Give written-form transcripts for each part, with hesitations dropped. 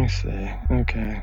I see. Okay.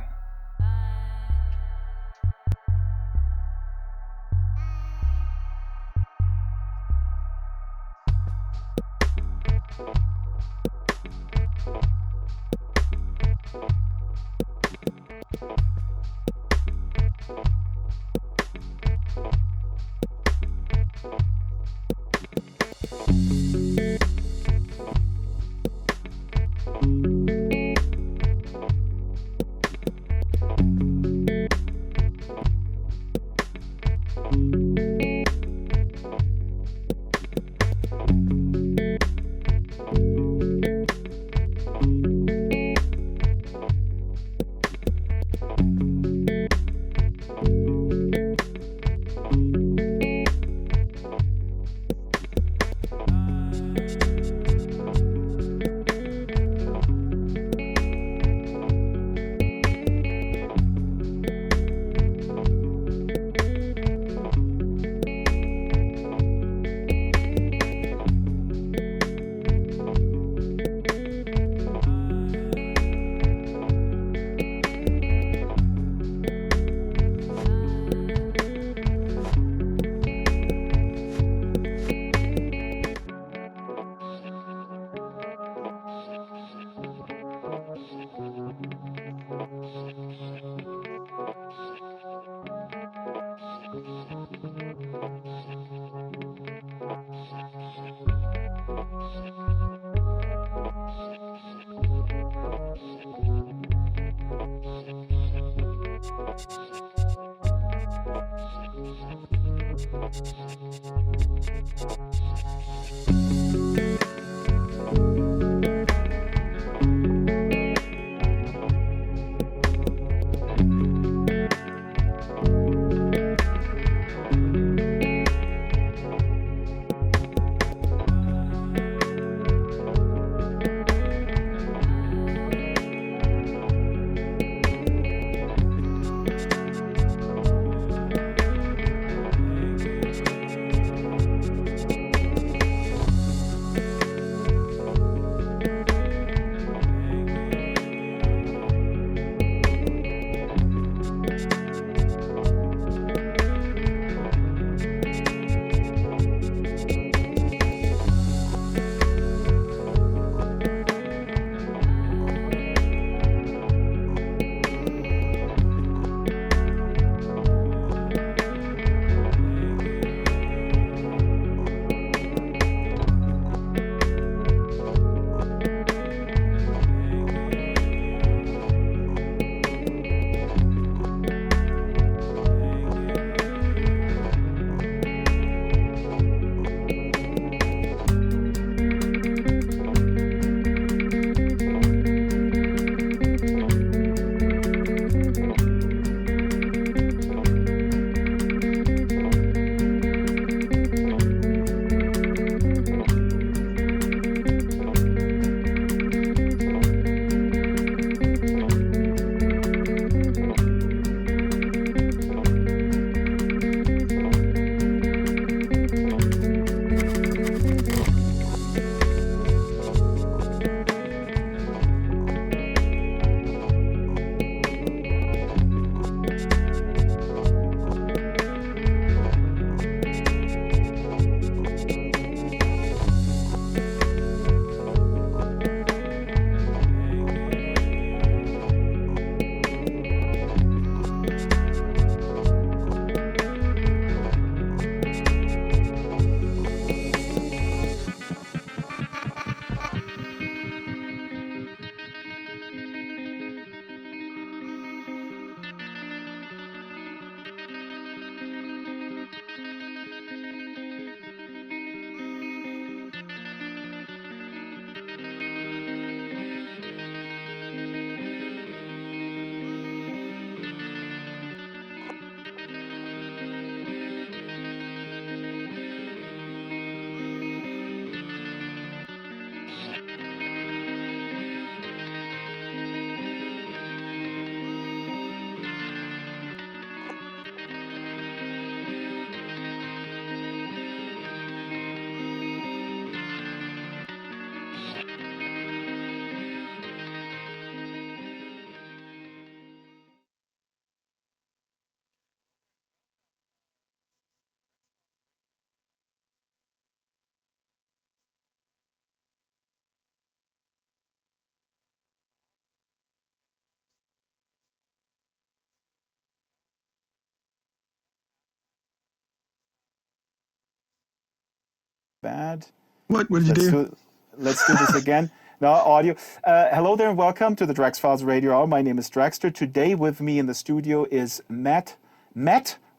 Bad. What did you Let's do? do let's do this again. No audio. Hello there and welcome to the Drax Files Radio Hour. My name is Draxtor. Today with me in the studio is Matt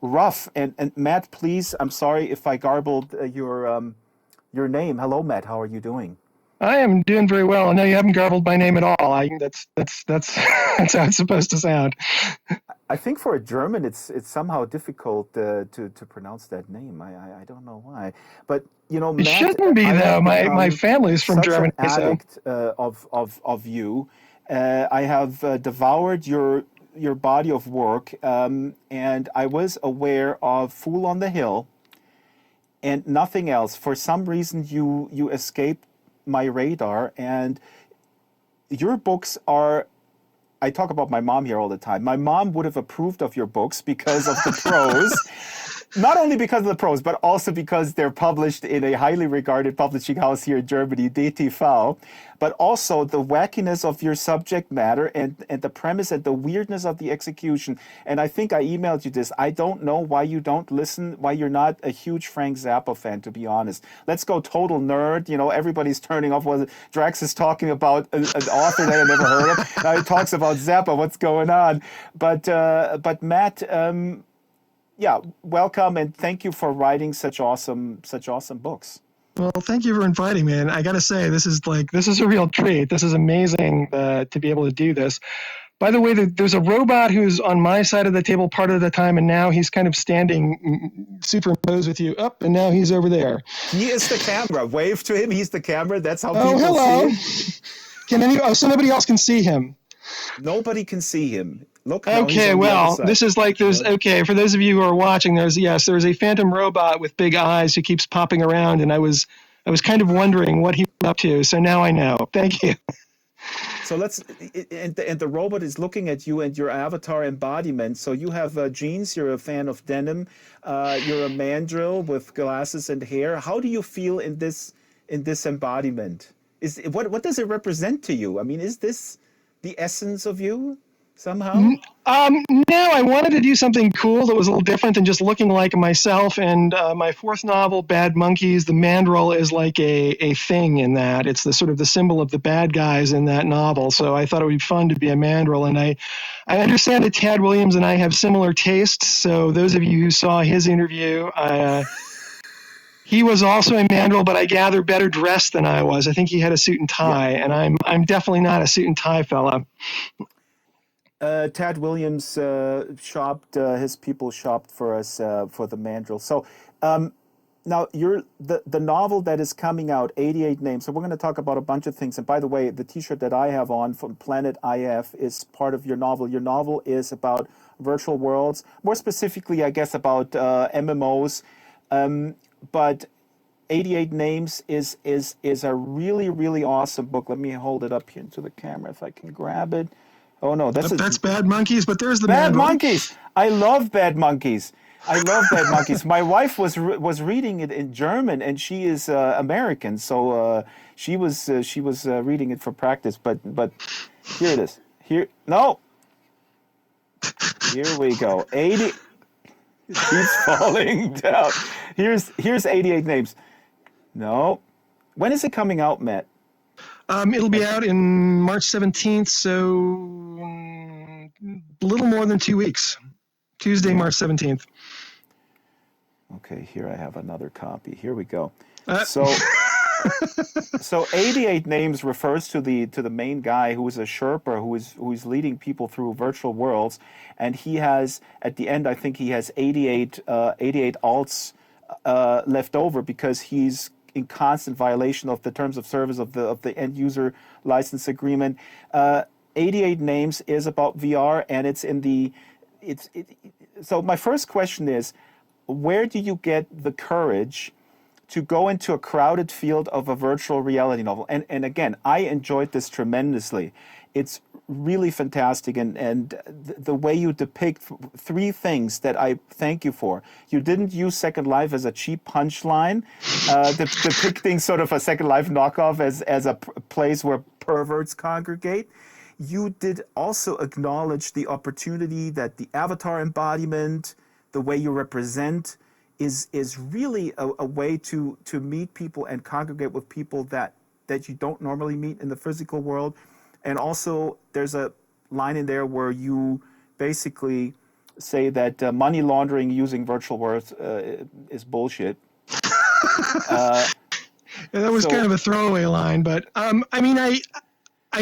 Ruff. And Matt, please, I'm sorry if I garbled your name. Hello, Matt. How are you doing? I am doing very well. No, you haven't garbled my name at all. That's that's how it's supposed to sound. I think for a German, it's somehow difficult to pronounce that name. I don't know why, but It Matt, shouldn't be I though. have My become family's from such an Germany, so addict of you. I have devoured your body of work, and I was aware of Fool on the Hill and nothing else. For some reason, you escaped my radar, and your books are. I talk about my mom here all the time. My mom would have approved of your books because of the prose. Not only because of the prose, but also because they're published in a highly regarded publishing house here in Germany, DTV. But also the wackiness of your subject matter and the premise and the weirdness of the execution. And I think I emailed you this. I don't know why you don't listen, why you're not a huge Frank Zappa fan, to be honest. Let's go total nerd. Everybody's turning off what Drax is talking about, an author that I never heard of. Now he talks about Zappa. What's going on? But Matt, yeah, welcome and thank you for writing such awesome books. well, thank you for inviting me. And I got to say, this is a real treat. This is amazing to be able to do this. By the way, there's a robot who's on my side of the table part of the time, and now he's kind of standing superimposed with you up, and now he's over there. He is the camera. Wave to him. He's the camera. That's how Oh, people hello. see Oh, so nobody else can see him. him. Nobody can see him. Look, now he's Okay, on the other well, side. this is like there's Look. okay for those of you who are watching. There's a phantom robot with big eyes who keeps popping around, and I was kind of wondering what he was up to. So now I know. Thank you. So and the robot is looking at you and your avatar embodiment. So you have jeans. You're a fan of denim. You're a mandrill with glasses and hair. How do you feel in this embodiment? What does it represent to you? I mean, is this the essence of you somehow? No, I wanted to do something cool that was a little different than just looking like myself. And my fourth novel, Bad Monkeys, the mandrill is like a thing in that. It's the sort of the symbol of the bad guys in that novel. So I thought it would be fun to be a mandrill. And I understand that Tad Williams and I have similar tastes. So those of you who saw his interview, he was also a mandrill, but I gather better dressed than I was. I think he had a suit and Yeah. tie, and I'm definitely not a suit and tie fella. Tad Williams his people shopped for us for the mandrill. So now the novel that is coming out, 88 Names. So we're going to talk about a bunch of things. And by the way, the T-shirt that I have on from Planet IF is part of your novel. Your novel is about virtual worlds, more specifically, I guess, about MMOs. But 88 Names is a really, really awesome book. Let me hold it up here to the camera if I can grab it. Oh no, That's Bad Monkeys, but there's the Bad mandrill. Monkeys. I love Bad Monkeys. I love Bad Monkeys. My wife was reading it in German, and she is American, so she was reading it for practice. But here it is. Here we go. 80. It keeps falling down. Here's 88 Names. No. When is it coming out, Matt? It'll be out in March 17th, so a little more than 2 weeks. Tuesday, March 17th. Okay, here I have another copy. Here we go. Uh, So 88 Names refers to the main guy who is a Sherpa who is leading people through virtual worlds, and he has at the end I think he has 88 alts left over because he's in constant violation of the terms of service of the end user license agreement. 88 Names is about VR, and it's in the it's it, so my first question is, where do you get the courage to go into a crowded field of a virtual reality novel? And again, I enjoyed this tremendously. It's really fantastic, and the way you depict three things that I thank you for. You didn't use Second Life as a cheap punchline, depicting sort of a Second Life knockoff as a place where perverts congregate. You did also acknowledge the opportunity that the avatar embodiment, the way you represent, is really a way to meet people and congregate with people that you don't normally meet in the physical world. And also, there's a line in there where you basically say that money laundering using virtual worlds is bullshit. Yeah, that was kind So of a throwaway line, but I mean, I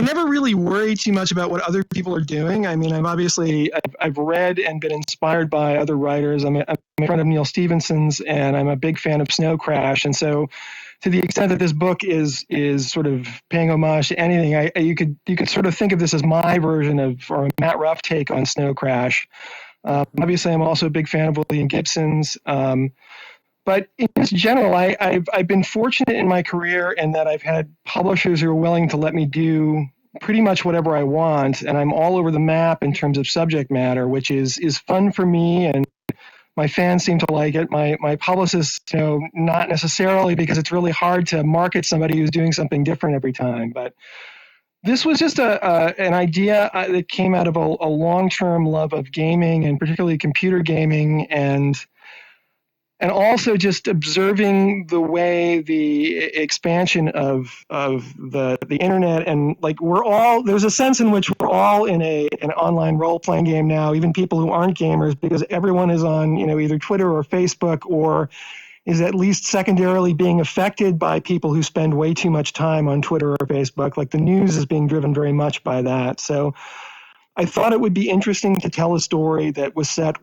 never really worry too much about what other people are doing. I mean, I've read and been inspired by other writers. I'm a friend of Neil Stephenson's, and I'm a big fan of Snow Crash. And so, to the extent that this book is sort of paying homage to anything, you could sort of think of this as my version of, or a Matt Ruff take on Snow Crash. Obviously, I'm also a big fan of William Gibson's. But in general, I've been fortunate in my career in that I've had publishers who are willing to let me do pretty much whatever I want, and I'm all over the map in terms of subject matter, which is fun for me, and my fans seem to like it. My publicists, not necessarily, because it's really hard to market somebody who's doing something different every time. But this was just an idea that came out of a long-term love of gaming, and particularly computer gaming, and also just observing the way the expansion of the internet, and like there's a sense in which we're all in an online role-playing game now, even people who aren't gamers, because everyone is on either Twitter or Facebook, or is at least secondarily being affected by people who spend way too much time on Twitter or Facebook. Like the news is being driven very much by that. So I thought it would be interesting to tell a story that was set,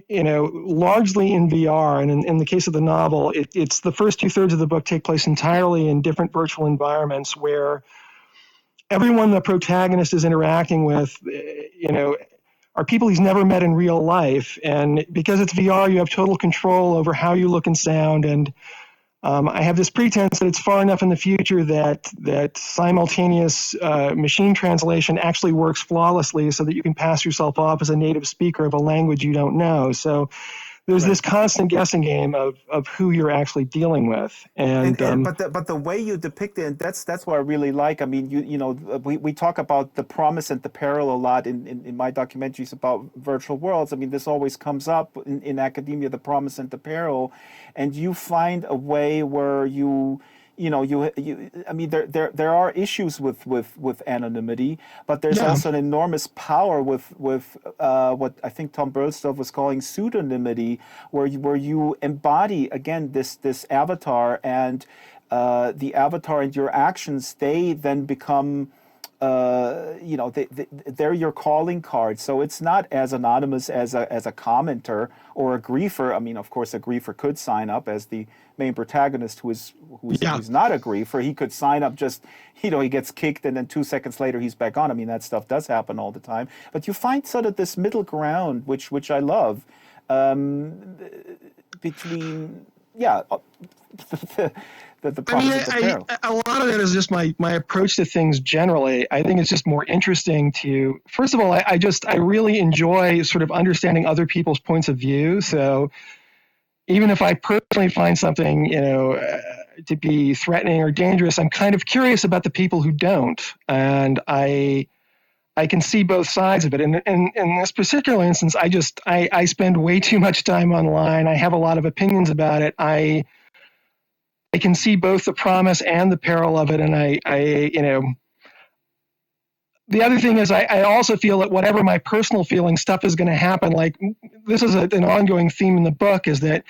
largely in VR. And in the case of the novel, it's the first 2/3 of the book take place entirely in different virtual environments where everyone the protagonist is interacting with, are people he's never met in real life. And because it's VR, you have total control over how you look and sound. And I have this pretense that it's far enough in the future that simultaneous machine translation actually works flawlessly, so that you can pass yourself off as a native speaker of a language you don't know. So there's this constant guessing game of who you're actually dealing with, but the way you depict it, and that's what I really like. I mean, we talk about the promise and the peril a lot in my documentaries about virtual worlds. I mean, this always comes up in academia, the promise and the peril, and you find a way where I mean, there are issues with anonymity, but there's also an enormous power with what I think Tom Berlstoff was calling pseudonymity, where you embody again this avatar, and the avatar and your actions, they then become they're your calling card. So it's not as anonymous as a commenter or a griefer. I mean, of course, a griefer could sign up as the main protagonist, who's not a griefer. He could sign up, just he gets kicked, and then 2 seconds later he's back on. I mean, that stuff does happen all the time. But you find sort of this middle ground, which I love, between the promise of the peril. A lot of that is just my approach to things generally. I think it's just more interesting to, first of all, I really enjoy sort of understanding other people's points of view. So even if I personally find something, to be threatening or dangerous, I'm kind of curious about the people who don't. And I can see both sides of it. And in this particular instance, I spend way too much time online. I have a lot of opinions about it. I can see both the promise and the peril of it. And the other thing is I also feel that whatever my personal feeling, stuff is going to happen. Like this is an ongoing theme in the book, is that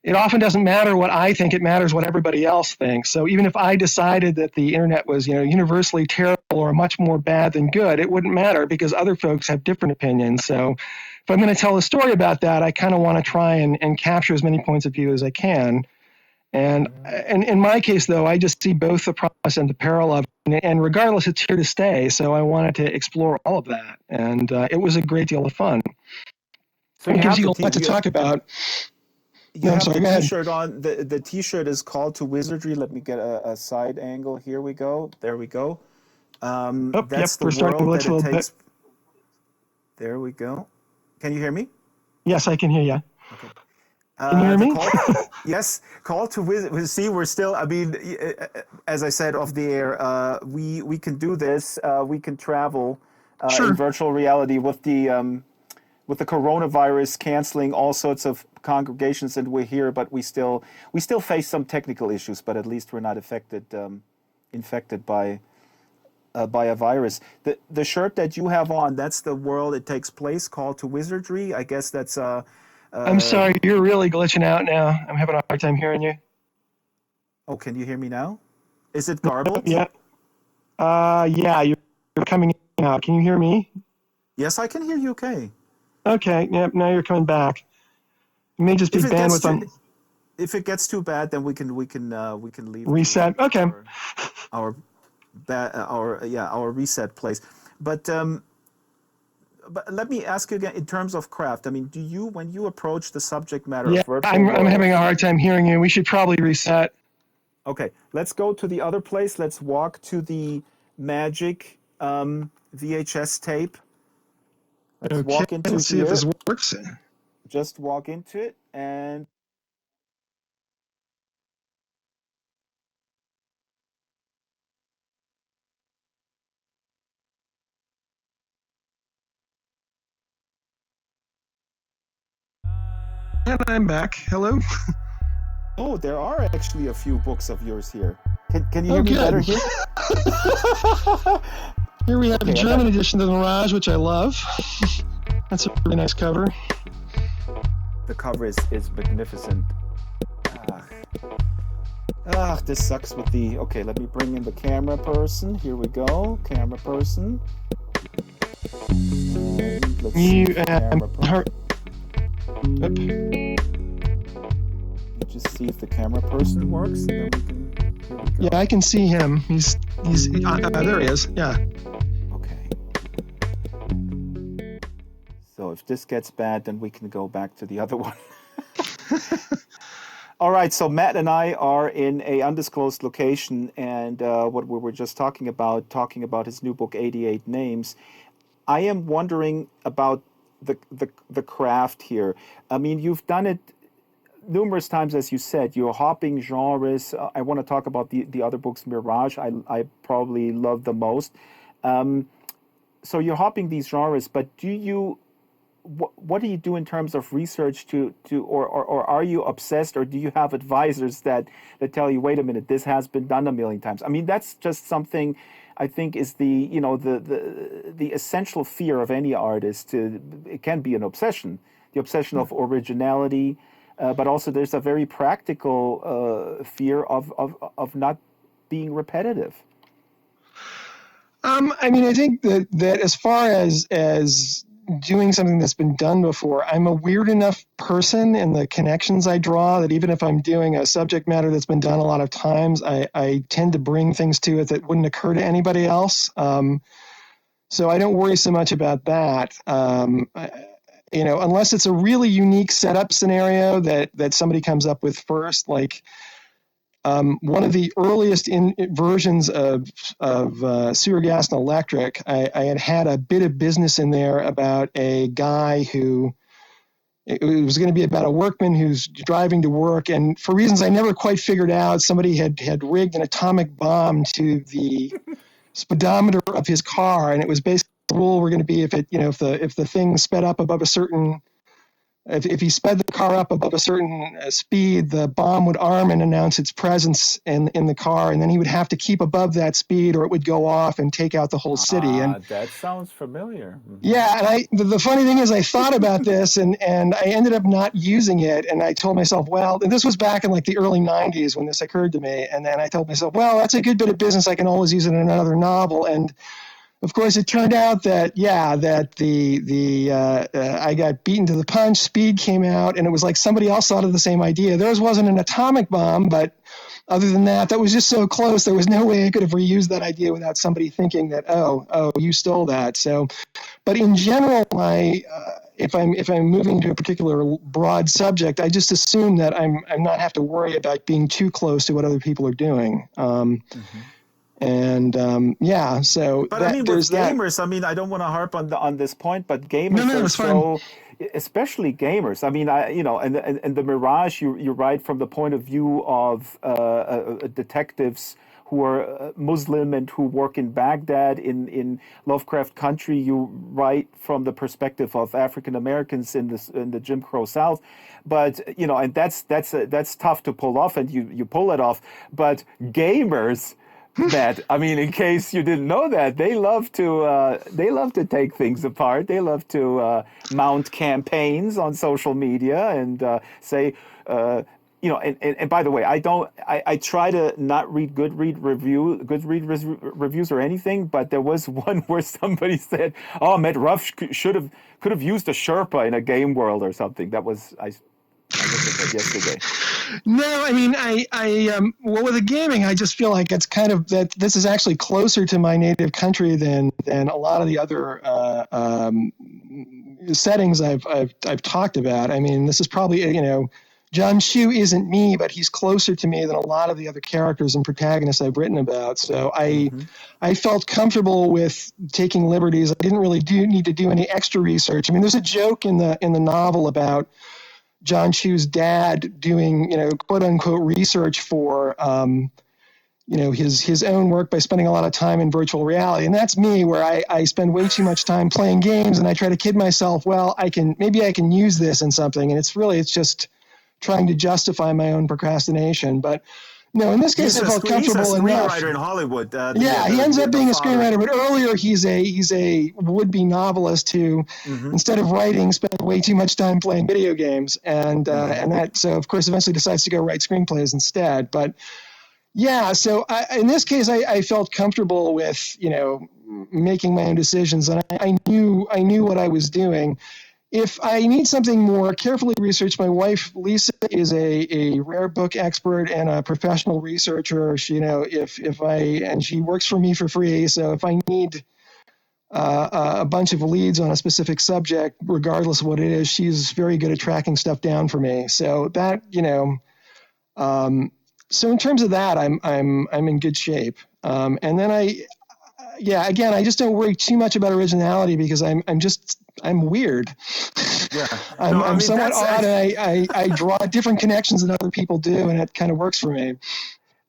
it often doesn't matter what I think, it matters what everybody else thinks. So even if I decided that the internet was, universally terrible or much more bad than good, it wouldn't matter because other folks have different opinions. So if I'm going to tell a story about that, I kind of want to try and capture as many points of view as I can. And in my case, though, I just see both the promise and the peril of it. And regardless, it's here to stay. So I wanted to explore all of that. And it was a great deal of fun. So it gives you a lot to talk about. You have the T-shirt on. The T-shirt is Call to Wizardry. Let me get a side angle. Here we go. There we go. That's the world that it takes. There we go. Can you hear me? Yes, I can hear you. Okay. Can you hear me? Yes, Call to Wizardry. See, we're still. I mean, as I said off the air, we can do this. We can travel in virtual reality with the coronavirus canceling all sorts of congregations, and we're here, but we still face some technical issues. But at least we're not infected by a virus. The shirt that you have on, that's the world it takes place, Call to Wizardry. I guess that's I'm sorry, you're really glitching out now. I'm having a hard time hearing you. Oh, can you hear me now? Is it garbled? Yeah. Yeah, you're coming out. Can you hear me? Yes, I can hear you okay. Okay, yep, now you're coming back. It may just be bandwidth on. If it gets too bad, then we can leave. Reset. Okay. Our reset place. But let me ask you again, in terms of craft. I mean, when you approach the subject matter of virtual I'm world, having a hard time hearing you. We should probably reset. Okay, let's go to the other place. Let's walk to the Magic VHS tape. Let's walk into let's see if this works. Just walk into it and. And I'm back. Hello. Oh, there are actually a few books of yours here. Can you hear me better here? Here we have the German edition of the Mirage, which I love. That's a really nice cover. The cover is magnificent. This sucks with the... Okay, let me bring in the camera person. Here we go. Camera person. And let's see the camera person. Just see if the camera person works, and then we can. Here we go. Yeah, I can see him. He's there he is. Yeah. Okay. So if this gets bad, then we can go back to the other one. All right. So Matt and I are in a undisclosed location, and what we were just talking about his new book, 88 Names. I am wondering about the craft here. I mean, you've done it numerous times, as you said. You're hopping genres. I want to talk about the other books, Mirage. I probably love the most. So you're hopping these genres, but what do you do in terms of research or are you obsessed, or do you have advisors that tell you, wait a minute, this has been done a million times? I mean, that's just something I think is the essential fear of any artist. It can be an obsession, the obsession of originality, but also there's a very practical fear of not being repetitive. I mean, I think that as far as doing something that's been done before, I'm a weird enough person in the connections I draw that even if I'm doing a subject matter that's been done a lot of times, I tend to bring things to it that wouldn't occur to anybody else. So I don't worry so much about that. Unless it's a really unique setup scenario that somebody comes up with first, like one of the earliest versions of Sewer, Gas, and Electric, I had a bit of business in there about a guy who, it was going to be about a workman who's driving to work, and for reasons I never quite figured out, somebody had rigged an atomic bomb to the speedometer of his car, and it was basically the rule were going to be if the thing sped up above a certain. If he sped the car up above a certain speed, the bomb would arm and announce its presence in the car, and then he would have to keep above that speed, or it would go off and take out the whole city. And that sounds familiar. Mm-hmm. Yeah, and the funny thing is, I thought about this, and I ended up not using it. And I told myself, well, and this was back in like the early '90s when this occurred to me. And then I told myself, well, that's a good bit of business. I can always use it in another novel. And of course, it turned out that I got beaten to the punch. Speed came out, and it was like somebody else thought of the same idea. Theirs wasn't an atomic bomb, but other than that was just so close. There was no way I could have reused that idea without somebody thinking that, oh, you stole that. So, but in general, if I'm moving to a particular broad subject, I just assume that I'm not have to worry about being too close to what other people are doing. And so. But I mean, with gamers, I mean, I don't want to harp on this point, but gamers are so, especially gamers. I mean, and the Mirage, you write from the point of view of detectives who are Muslim and who work in Baghdad. In Lovecraft Country, you write from the perspective of African Americans in the Jim Crow South. But and that's tough to pull off, and you pull it off. But gamers, that I mean, in case you didn't know that, they love to take things apart. They love to mount campaigns on social media and say. And by the way, I try to not read Goodreads reviews or anything, but there was one where somebody said, "Oh, Matt Ruff could have used a Sherpa in a game world or something." I looked at that yesterday. No, I mean, well, with the gaming, I just feel like it's kind of that this is actually closer to my native country than a lot of the other settings I've talked about. I mean, this is probably John Chu isn't me, but he's closer to me than a lot of the other characters and protagonists I've written about. So I felt comfortable with taking liberties. I didn't really need to do any extra research. I mean, there's a joke in the novel about John Chu's dad doing, quote unquote research for, his own work by spending a lot of time in virtual reality. And that's me, where I spend way too much time playing games, and I try to kid myself, well, maybe I can use this in something. And it's just trying to justify my own procrastination. But no, in this case, I felt comfortable enough. He's a screenwriter in Hollywood. He ends up being a screenwriter, but earlier he's a would-be novelist who, instead of writing, spent way too much time playing video games, and that, so of course eventually decides to go write screenplays instead. But yeah, so in this case, I felt comfortable with making my own decisions, and I knew what I was doing. If I need something more carefully researched, my wife, Lisa, is a rare book expert and a professional researcher. She, and she works for me for free. So if I need a bunch of leads on a specific subject, regardless of what it is, she's very good at tracking stuff down for me. So that, so in terms of that, I'm in good shape. And then I just don't worry too much about originality because I'm weird. Yeah. I'm somewhat odd, and I draw different connections than other people do, and it kind of works for me.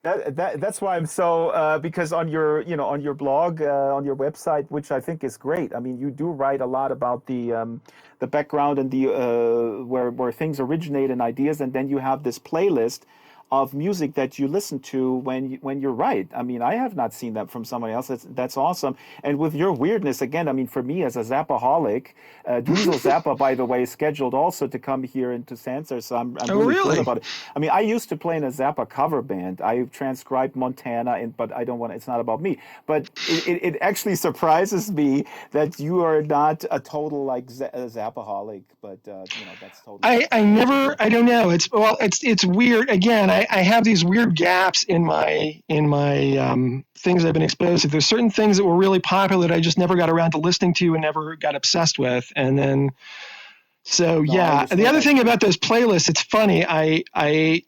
That's why I'm so because on your blog on your website, which I think is great. I mean, you do write a lot about the background and the where things originate and ideas, and then you have this playlist of music that you listen to when you write. I mean, I have not seen that from somebody else. That's awesome. And with your weirdness, again, I mean, for me as a Zappaholic, Dweezil Zappa, by the way, is scheduled also to come here into Sansa, so I'm really thrilled about it. I mean, I used to play in a Zappa cover band. I transcribed Montana, but I don't want. It's not about me. But it actually surprises me that you are not a total Zappaholic. But that's totally. I don't know. It's weird. Again, I have these weird gaps in my things I've been exposed to. There's certain things that were really popular that I just never got around to listening to and never got obsessed with. And then, the other thing about those playlists, it's funny. I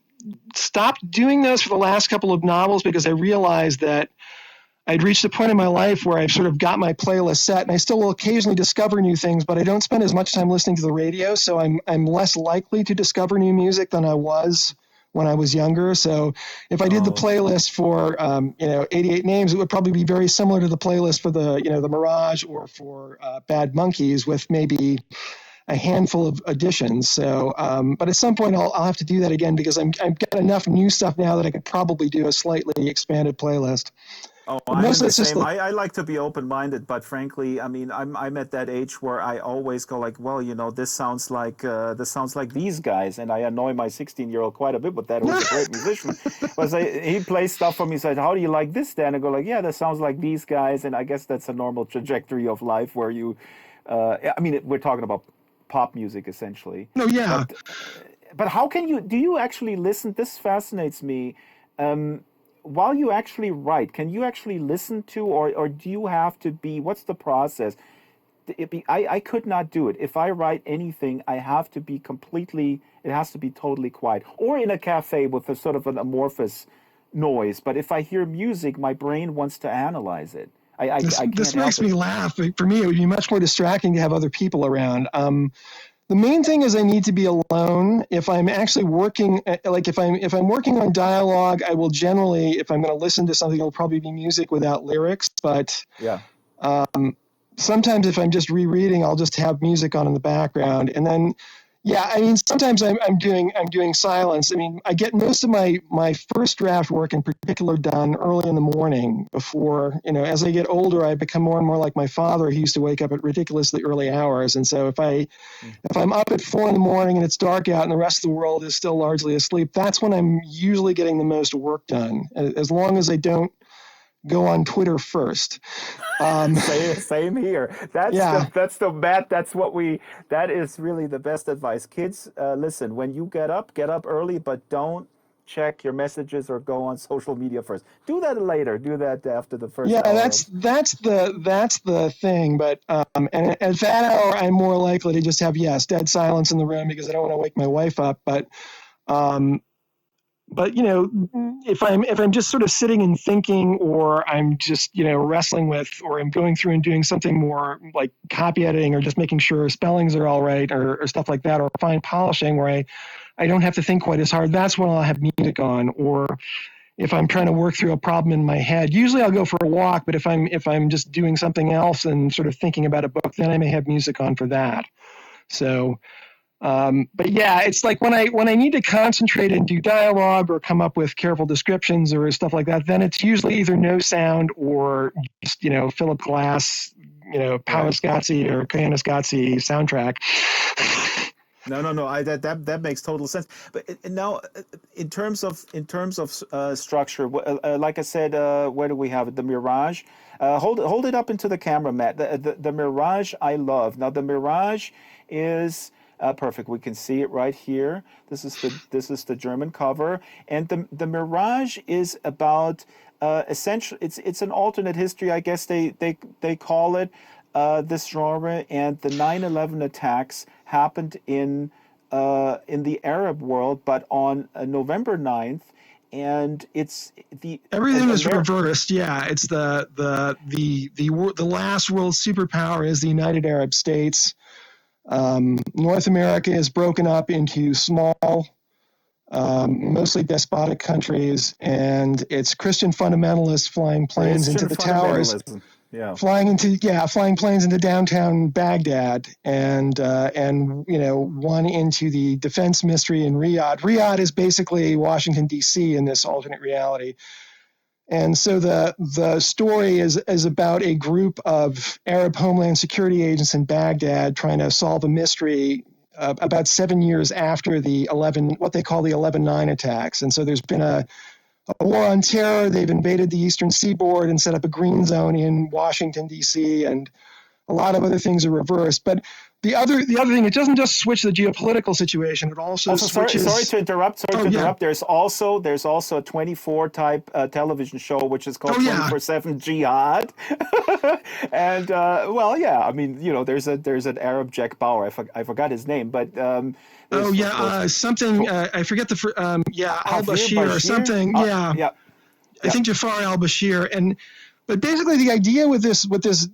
stopped doing those for the last couple of novels because I realized that I'd reached a point in my life where I've sort of got my playlist set, and I still will occasionally discover new things, but I don't spend as much time listening to the radio, so I'm less likely to discover new music than I was when I was younger. So if I did the playlist for 88 Names, it would probably be very similar to the playlist for the Mirage or for Bad Monkeys, with maybe a handful of additions. So, but at some point I'll have to do that again because I've got enough new stuff now that I could probably do a slightly expanded playlist. Oh, I'm the same. I like to be open-minded, but frankly, I mean, I'm at that age where I always go like, well, this sounds like these guys, and I annoy my 16-year-old quite a bit with that. Who's a great musician, but he plays stuff for me. Said, how do you like this, Dan? I go like, yeah, that sounds like these guys, and I guess that's a normal trajectory of life where you, I mean, we're talking about pop music essentially. No, yeah. But how do you actually listen? This fascinates me. While you actually write, can you actually listen to, or do you have to be, what's the process? I could not do it. If I write anything, it has to be totally quiet, or in a cafe with a sort of an amorphous noise. But if I hear music, my brain wants to analyze it. This makes me laugh. For me, it would be much more distracting to have other people around. The main thing is I need to be alone. If I'm actually working, like if I'm working on dialogue, I will generally, if I'm going to listen to something, it'll probably be music without lyrics. But Yeah. sometimes if I'm just rereading, I'll just have music on in the background. And then, yeah, I mean, sometimes I'm doing silence. I mean, I get most of my first draft work in particular done early in the morning before, as I get older, I become more and more like my father. He used to wake up at ridiculously early hours. And so if I'm up at 4 a.m. and it's dark out and the rest of the world is still largely asleep, that's when I'm usually getting the most work done, as long as I don't go on Twitter first. Same here. Yeah. That is really the best advice. Kids, listen, when you get up early, but don't check your messages or go on social media first. Do that later. Do that after the first Yeah, hour that's the thing. But and at that hour, I'm more likely to just have dead silence in the room because I don't want to wake my wife up. Um, but if I'm just sort of sitting and thinking, or I'm just wrestling with, or I'm going through and doing something more like copy editing, or just making sure spellings are all right, or stuff like that, or fine polishing, where I don't have to think quite as hard, that's when I'll have music on. Or if I'm trying to work through a problem in my head, usually I'll go for a walk. But if I'm just doing something else and sort of thinking about a book, then I may have music on for that. So. But yeah, it's like when I need to concentrate and do dialogue or come up with careful descriptions or stuff like that, then it's usually either no sound or just, Philip Glass, Pauluscazzi or Koyaanisqatsi soundtrack. No. That makes total sense. But now, in terms of structure, like I said, where do we have it? The Mirage. Hold it up into the camera, Matt. The Mirage I love. Now the Mirage is. Perfect. We can see it right here. This is the German cover, and the Mirage is about essentially it's an alternate history, I guess they call it, this genre, and the 9/11 attacks happened in the Arab world, but on November 9th, and it's everything is reversed. Yeah, it's the last world superpower is the United Arab States. North America is broken up into small, mostly despotic countries, and it's Christian fundamentalists flying planes into the towers, yeah, flying planes into downtown Baghdad, and one into the defense ministry in Riyadh. Riyadh is basically Washington D.C. in this alternate reality. And so the story is about a group of Arab Homeland Security agents in Baghdad trying to solve a mystery about 7 years after what they call the 11/9 attacks. And so there's been a war on terror. They've invaded the Eastern Seaboard and set up a green zone in Washington, D.C., and a lot of other things are reversed. But the other thing, it doesn't just switch the geopolitical situation. It also switches. Sorry to interrupt. There's also a 24 type television show which is called 24/7 Jihad, and I mean, there's an Arab Jack Bauer. I forgot his name, but something I forget Al Bashir or something. I think Jafar al Bashir. But basically, the idea with this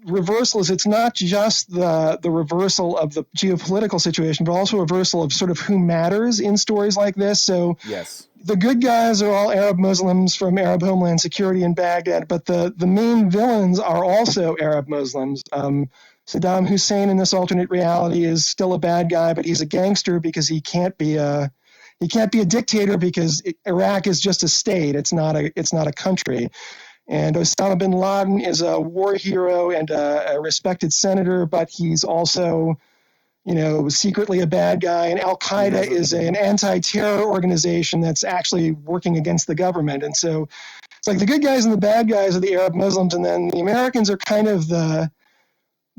reversal is it's not just the reversal of the geopolitical situation, but also a reversal of sort of who matters in stories like this. So yes, the good guys are all Arab Muslims from Arab Homeland Security in Baghdad, but the main villains are also Arab Muslims. Saddam Hussein in this alternate reality is still a bad guy, but he's a gangster because he can't be a dictator because Iraq is just a state. It's not a country. And Osama bin Laden is a war hero and a respected senator, but he's also, secretly a bad guy. And Al Qaeda is an anti-terror organization that's actually working against the government. And so it's like the good guys and the bad guys are the Arab Muslims, and then the Americans are kind of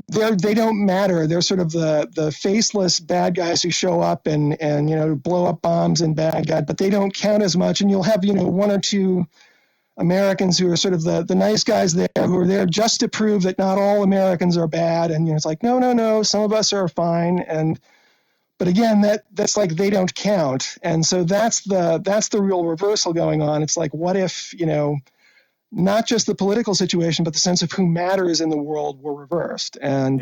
they don't matter. They're sort of the faceless bad guys who show up and blow up bombs in Baghdad, but they don't count as much. And you'll have one or two Americans who are sort of the nice guys there who are there just to prove that not all Americans are bad. And it's like, no, some of us are fine. But again, that's like they don't count. And so that's the real reversal going on. It's like, what if, not just the political situation, but the sense of who matters in the world were reversed. And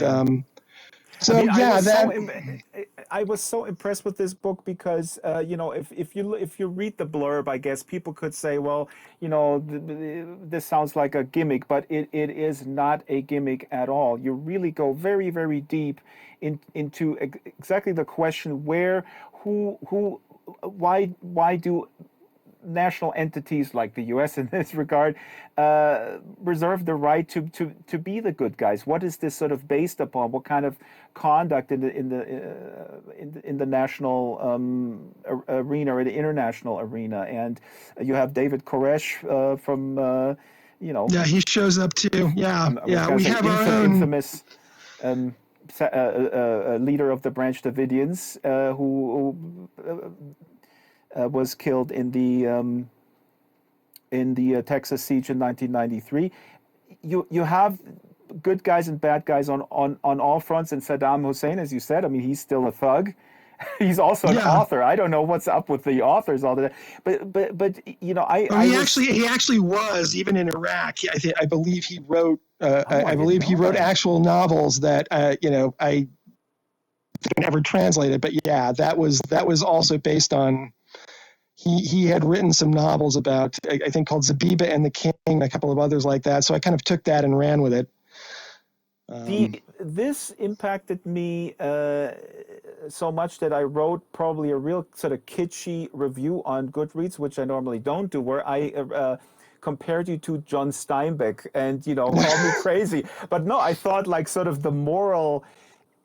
I was so impressed with this book because if you read the blurb, I guess people could say, well, this sounds like a gimmick, but it is not a gimmick at all. You really go very, very deep into exactly the question why do national entities like the U.S. in this regard reserve the right to be the good guys? What is this sort of based upon? What kind of conduct in the national arena or the international arena? And you have David Koresh from Yeah, he shows up too. Yeah, I was going to we say have our own. infamous leader of the Branch Davidians who was killed in the Texas siege in 1993. You have good guys and bad guys on all fronts. And Saddam Hussein, as you said, I mean, he's still a thug. He's also an author. I don't know what's up with the authors all the time. But He actually was even in Iraq. I believe he wrote. I believe he wrote actual novels that I never translated. But yeah, that was also based on. He had written some novels about, I think, called Zabiba and the King, and a couple of others like that. So I kind of took that and ran with it. This impacted me so much that I wrote probably a real sort of kitschy review on Goodreads, which I normally don't do, where I compared you to John Steinbeck and, called me crazy. But no, I thought like sort of the moral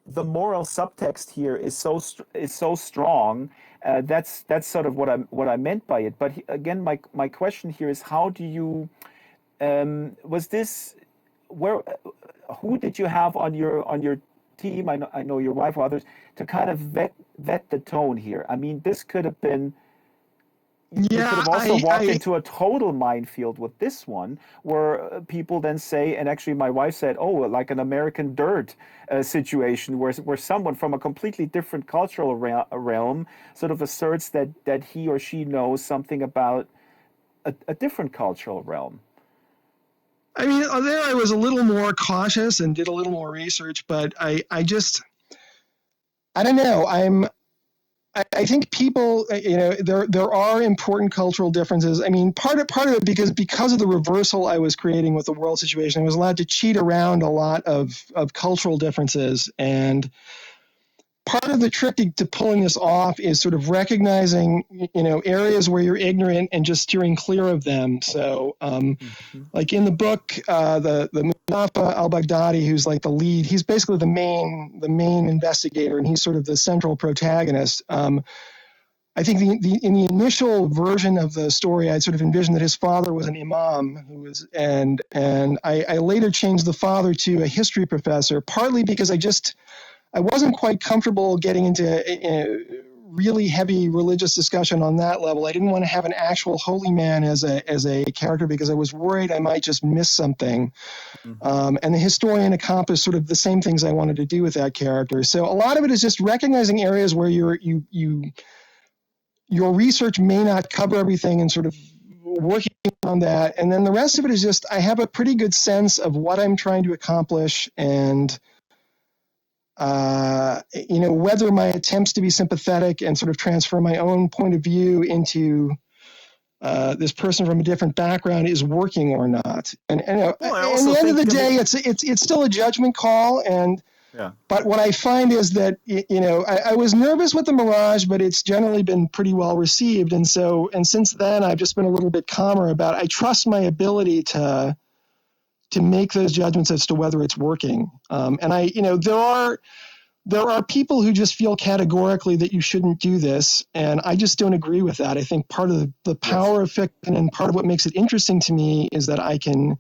subtext here is so strong. That's sort of what I meant by it. But again, my question here is, how do you was this where who did you have on your team? I know your wife or others to kind of vet the tone here. I mean, this could have been. You could have also walked into a total minefield with this one, where people then say, and actually my wife said, oh, like an American Dirt situation, where someone from a completely different cultural realm sort of asserts that he or she knows something about a different cultural realm. I mean, there I was a little more cautious and did a little more research, but I don't know. I think people, there are important cultural differences. I mean, part of it because of the reversal I was creating with the world situation, I was allowed to cheat around a lot of cultural differences. And part of the trick to pulling this off is sort of recognizing, areas where you're ignorant and just steering clear of them. So, like in the book, the Mustafa al-Baghdadi, who's like the lead, he's basically the main investigator, and he's sort of the central protagonist. I think in the initial version of the story, I sort of envisioned that his father was an imam and I later changed the father to a history professor, partly because I wasn't quite comfortable getting into really heavy religious discussion on that level. I didn't want to have an actual holy man as a character because I was worried I might just miss something. And the historian accomplished sort of the same things I wanted to do with that character. So a lot of it is just recognizing areas where your research may not cover everything and sort of working on that. And then the rest of it is just, I have a pretty good sense of what I'm trying to accomplish and, whether my attempts to be sympathetic and sort of transfer my own point of view into this person from a different background is working or not. And at the end of the day, it's still a judgment call. And but what I find is that I was nervous with the Mirage, but it's generally been pretty well received. And since then, I've just been a little bit calmer about. I trust my ability to make those judgments as to whether it's working. And there are people who just feel categorically that you shouldn't do this, and I just don't agree with that. I think part of the power of fiction and part of what makes it interesting to me is that I can,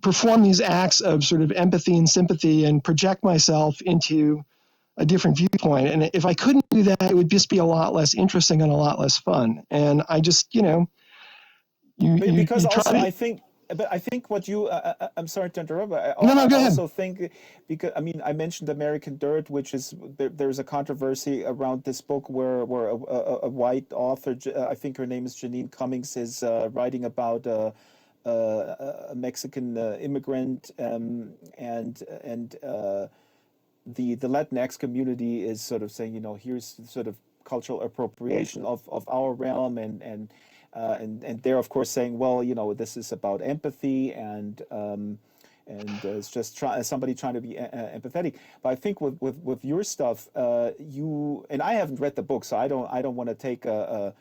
perform these acts of sort of empathy and sympathy and project myself into a different viewpoint. And if I couldn't do that, it would just be a lot less interesting and a lot less fun. And I just, I think what you, I'm sorry to interrupt, but go ahead. also think, because, I mean, I mentioned American Dirt, which is, there's a controversy around this book where a white author, I think her name is Janine Cummings, is writing about a Mexican immigrant and the Latinx community is sort of saying, here's sort of cultural appropriation of our realm, and they're of course saying, well, this is about empathy and it's just somebody trying to be empathetic. But I think with your stuff, you and I haven't read the book, so I don't want to take a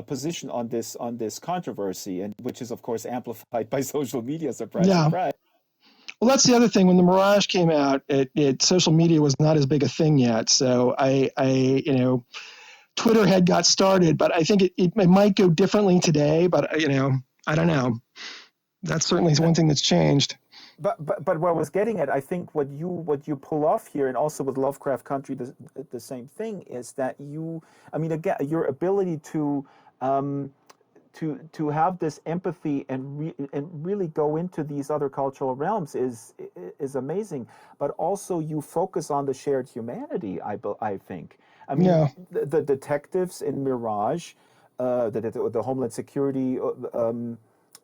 position on this controversy, and which is of course amplified by social media. Surprise, Yeah. surprise. Well, that's the other thing. When the Mirage came out, social media was not as big a thing yet. So Twitter had got started, but I think it might go differently today. But I don't know. That's certainly one thing that's changed. But what I was getting at, I think what you pull off here, and also with Lovecraft Country, the same thing is that again, your ability to have this empathy and really go into these other cultural realms is amazing. But also you focus on the shared humanity. I think. The detectives in Mirage, the Homeland Security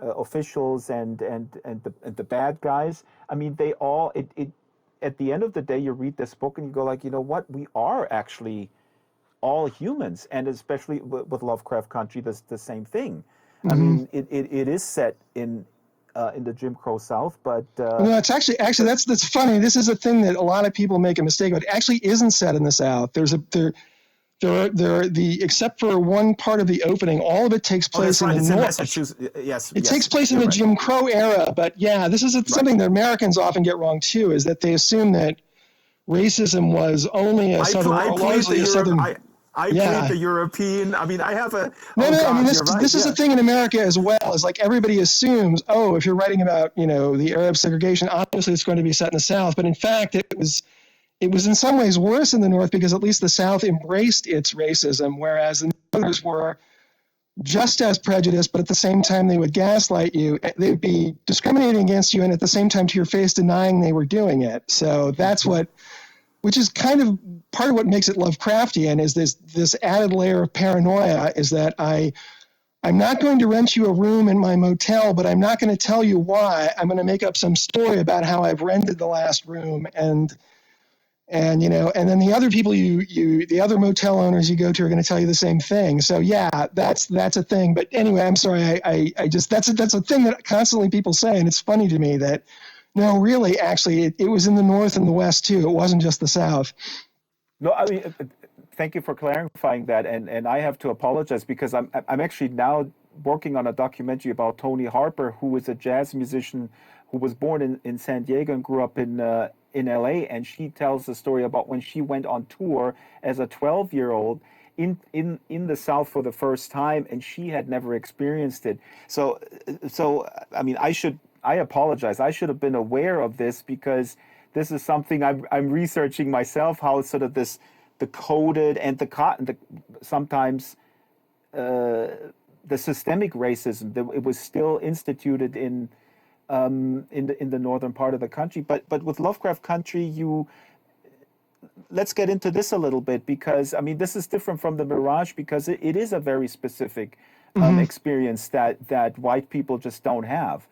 officials and the bad guys. They all at the end of the day, you read this book and you go like, what? We are actually all humans, and especially with Lovecraft Country, the same thing. Mm-hmm. It is set in the Jim Crow South, but no, it's actually that's funny. This is a thing that a lot of people make a mistake about. It actually isn't set in the South. Except for one part of the opening, all of it takes place in the North. Massachusetts. Yes, it takes place in the Jim Crow era. But yeah, this is something that Americans often get wrong too, is that they assume that racism was only a southern. I played the European. I have a. This is a thing in America as well. Is like everybody assumes, if you're writing about the Arab segregation, obviously it's going to be set in the South. But in fact, it was in some ways worse in the North because at least the South embraced its racism, whereas the Northerners were just as prejudiced, but at the same time they would gaslight you. They would be discriminating against you, and at the same time to your face denying they were doing it. So that's which is kind of part of what makes it Lovecraftian, is this added layer of paranoia, is that I'm not going to rent you a room in my motel, but I'm not going to tell you why. I'm going to make up some story about how I've rented the last room, and then the other people the other motel owners you go to are going to tell you the same thing. So yeah, that's a thing. But anyway, I'm sorry. I just that's a thing that constantly people say, and it's funny to me that no, really, actually, it was in the North and the West too. It wasn't just the South. No, thank you for clarifying that, and I have to apologize because I'm actually now working on a documentary about Tony Harper, who is a jazz musician who was born in San Diego and grew up in LA, and she tells the story about when she went on tour as a 12-year-old in the South for the first time, and she had never experienced it. So I apologize. I should have been aware of this because this is something I'm researching myself. How sort of the coded and sometimes the systemic racism that it was still instituted in the northern part of the country. But with Lovecraft Country, let's get into this a little bit because this is different from the Mirage because it is a very specific experience that white people just don't have.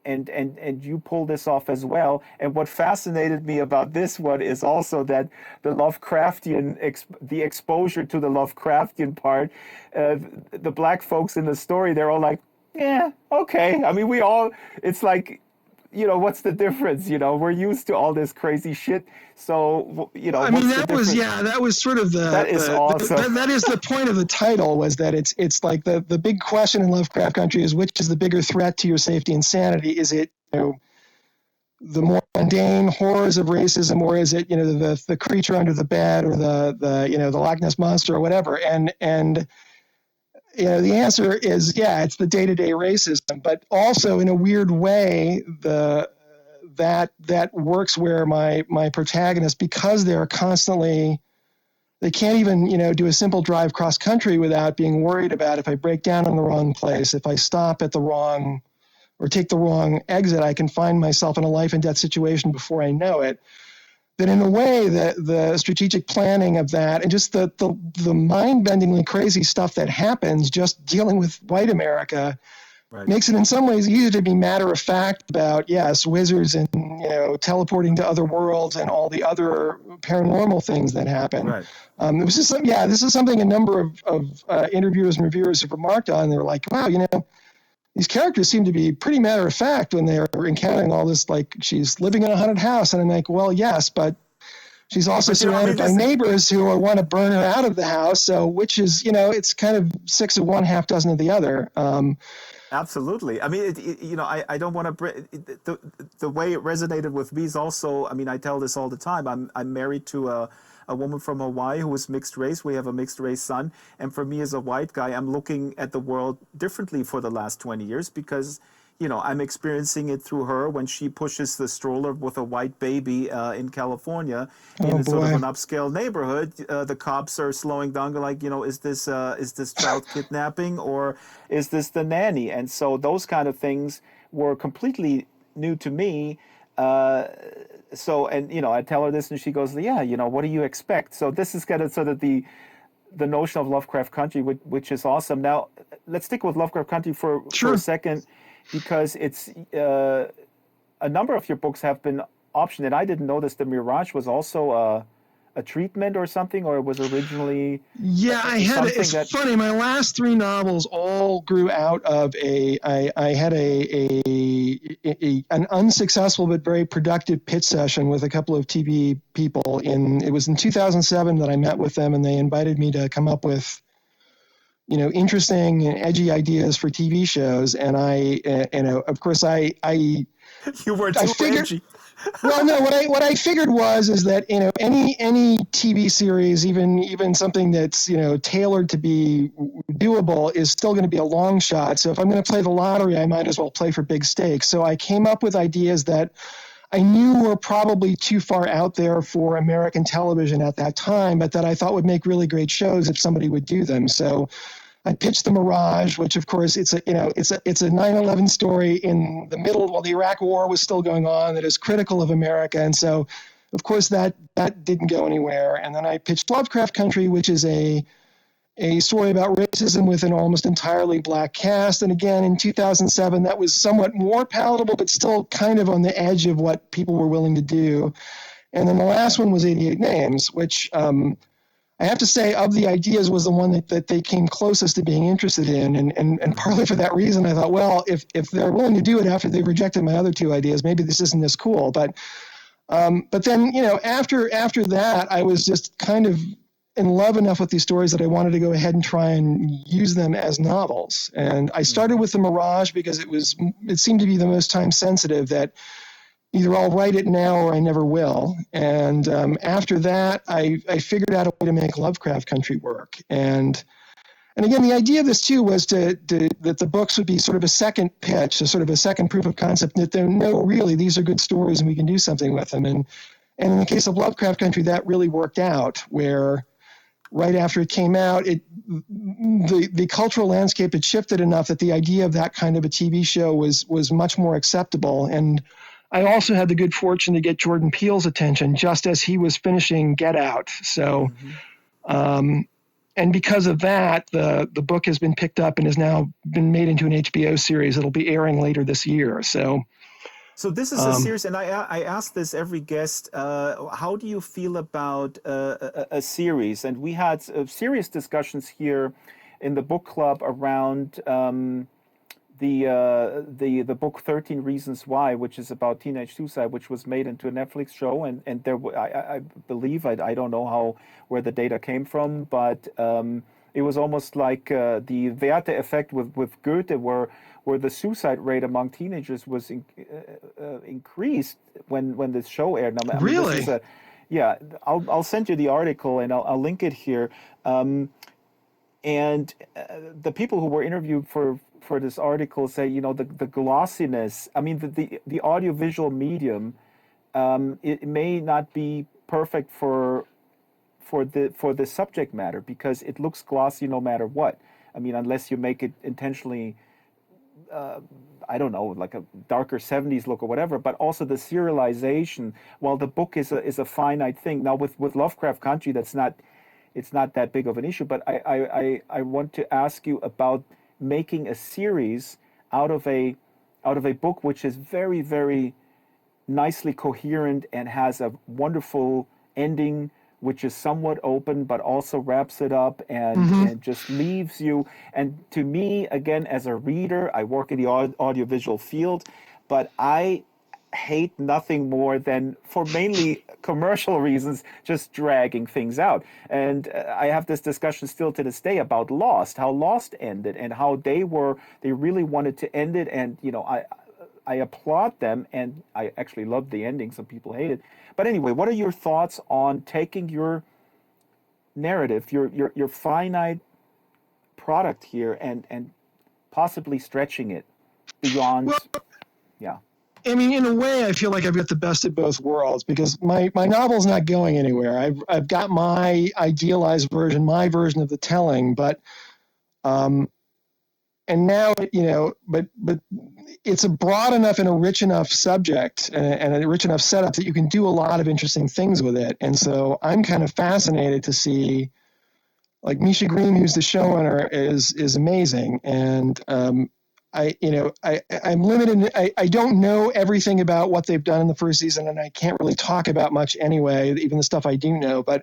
And you pull this off as well. And what fascinated me about this one is also that the Lovecraftian, the exposure to the Lovecraftian part, the black folks in the story, they're all like, yeah, okay. It's like, what's the difference? We're used to all this crazy shit. So, that was sort of that is awesome. That is the point of the title, was that it's like the big question in Lovecraft Country is which is the bigger threat to your safety and sanity? Is it, the more mundane horrors of racism, or is it, the creature under the bed or the Loch Ness monster or whatever? And the answer is, it's the day-to-day racism, but also in a weird way, that works where my protagonists, because they're constantly, they can't even, do a simple drive cross country without being worried about if I break down in the wrong place, if I stop at the wrong or take the wrong exit, I can find myself in a life and death situation before I know it. That in a way, the strategic planning of that and just the mind-bendingly crazy stuff that happens just dealing with white America Right. makes it in some ways easier to be matter of fact about, yes, wizards and, teleporting to other worlds and all the other paranormal things that happen. Right. It was just, this is something a number of interviewers and reviewers have remarked on. They were like, wow, these characters seem to be pretty matter of fact when they're encountering all this, like she's living in a haunted house. And I'm like, well, yes, but she's also But surrounded by neighbors who want to burn her out of the house. So, which is, it's kind of six of one, half dozen of the other. Absolutely. I mean, I don't want to the way it resonated with me is also. I mean, I tell this all the time. I'm married to a woman from Hawaii who is mixed race. We have a mixed race son, and for me as a white guy, I'm looking at the world differently for the last 20 years because I'm experiencing it through her when she pushes the stroller with a white baby in California in sort of an upscale neighborhood. The cops are slowing down, like, is this child kidnapping or is this the nanny? And so those kind of things were completely new to me. I tell her this and she goes, yeah, what do you expect? So this is kind of sort of the notion of Lovecraft Country, which is awesome. Now, let's stick with Lovecraft Country for a second, because it's a number of your books have been optioned, and I didn't know this. The Mirage was also a treatment or something, or it was originally it's funny. My last three novels all grew out of I had an unsuccessful but very productive pitch session with a couple of TV people. It was in 2007 that I met with them, and they invited me to come up with interesting and edgy ideas for TV shows. And of course, you were too edgy. Well, no. What I figured is that any TV series, even something that's tailored to be doable, is still going to be a long shot. So if I'm going to play the lottery, I might as well play for big stakes. So I came up with ideas that I knew were probably too far out there for American television at that time, but that I thought would make really great shows if somebody would do them. So I pitched The Mirage, which of course it's a 9/11 story in the middle while the Iraq War was still going on that is critical of America. And so of course that didn't go anywhere. And then I pitched Lovecraft Country, which is a story about racism with an almost entirely black cast. And again, in 2007, that was somewhat more palatable, but still kind of on the edge of what people were willing to do. And then the last one was 88 Names, which I have to say, of the ideas, was the one that they came closest to being interested in. And partly for that reason, I thought, well, if they're willing to do it after they've rejected my other two ideas, maybe this isn't as cool. But then, after that, I was just kind of in love enough with these stories that I wanted to go ahead and try and use them as novels. And I started with The Mirage because it seemed to be the most time sensitive, that either I'll write it now or I never will. And after that, I figured out a way to make Lovecraft Country work. And again, the idea of this too was that the books would be sort of a second pitch, a sort of a second proof of concept that really these are good stories and we can do something with them. And in the case of Lovecraft Country, that really worked out, where right after it came out, the cultural landscape had shifted enough that the idea of that kind of a TV show was much more acceptable. And I also had the good fortune to get Jordan Peele's attention just as he was finishing Get Out. So, and because of that, the book has been picked up and has now been made into an HBO series that'll be airing later this year. So this is a series, and I ask this every guest, how do you feel about a series? And we had serious discussions here in the book club around the book 13 Reasons Why, which is about teenage suicide, which was made into a Netflix show. And there, I believe, I don't know where the data came from, but it was almost like the Werther effect with Goethe, where the suicide rate among teenagers was increased when this show aired. Now, really? I'll send you the article and I'll link it here. And the people who were interviewed for this article say, the glossiness. I mean, the audiovisual medium, it may not be perfect for the subject matter because it looks glossy no matter what. I mean, unless you make it intentionally, I don't know, like a darker 70s look or whatever, but also the serialization, while the book is a finite thing. Now with Lovecraft Country, it's not that big of an issue, but I want to ask you about making a series out of a book which is very, very nicely coherent and has a wonderful ending which is somewhat open but also wraps it up and just leaves you. And to me, again, as a reader, I work in the audiovisual field, but I hate nothing more than, for mainly commercial reasons, just dragging things out. And I have this discussion still to this day about Lost, how Lost ended and how they really wanted to end it. And, I applaud them, and I actually loved the ending. Some people hate it. But anyway, what are your thoughts on taking your narrative, your finite product here, and possibly stretching it beyond? Well, Yeah. I mean, in a way, I feel like I've got the best of both worlds because my novel's not going anywhere. I've got my idealized version, my version of the telling, but and now but it's a broad enough and a rich enough subject and a rich enough setup that you can do a lot of interesting things with it. And so I'm kind of fascinated to see, like, Misha Green, who's the showrunner, is amazing, and I'm limited. I don't know everything about what they've done in the first season, and I can't really talk about much anyway, even the stuff I do know. But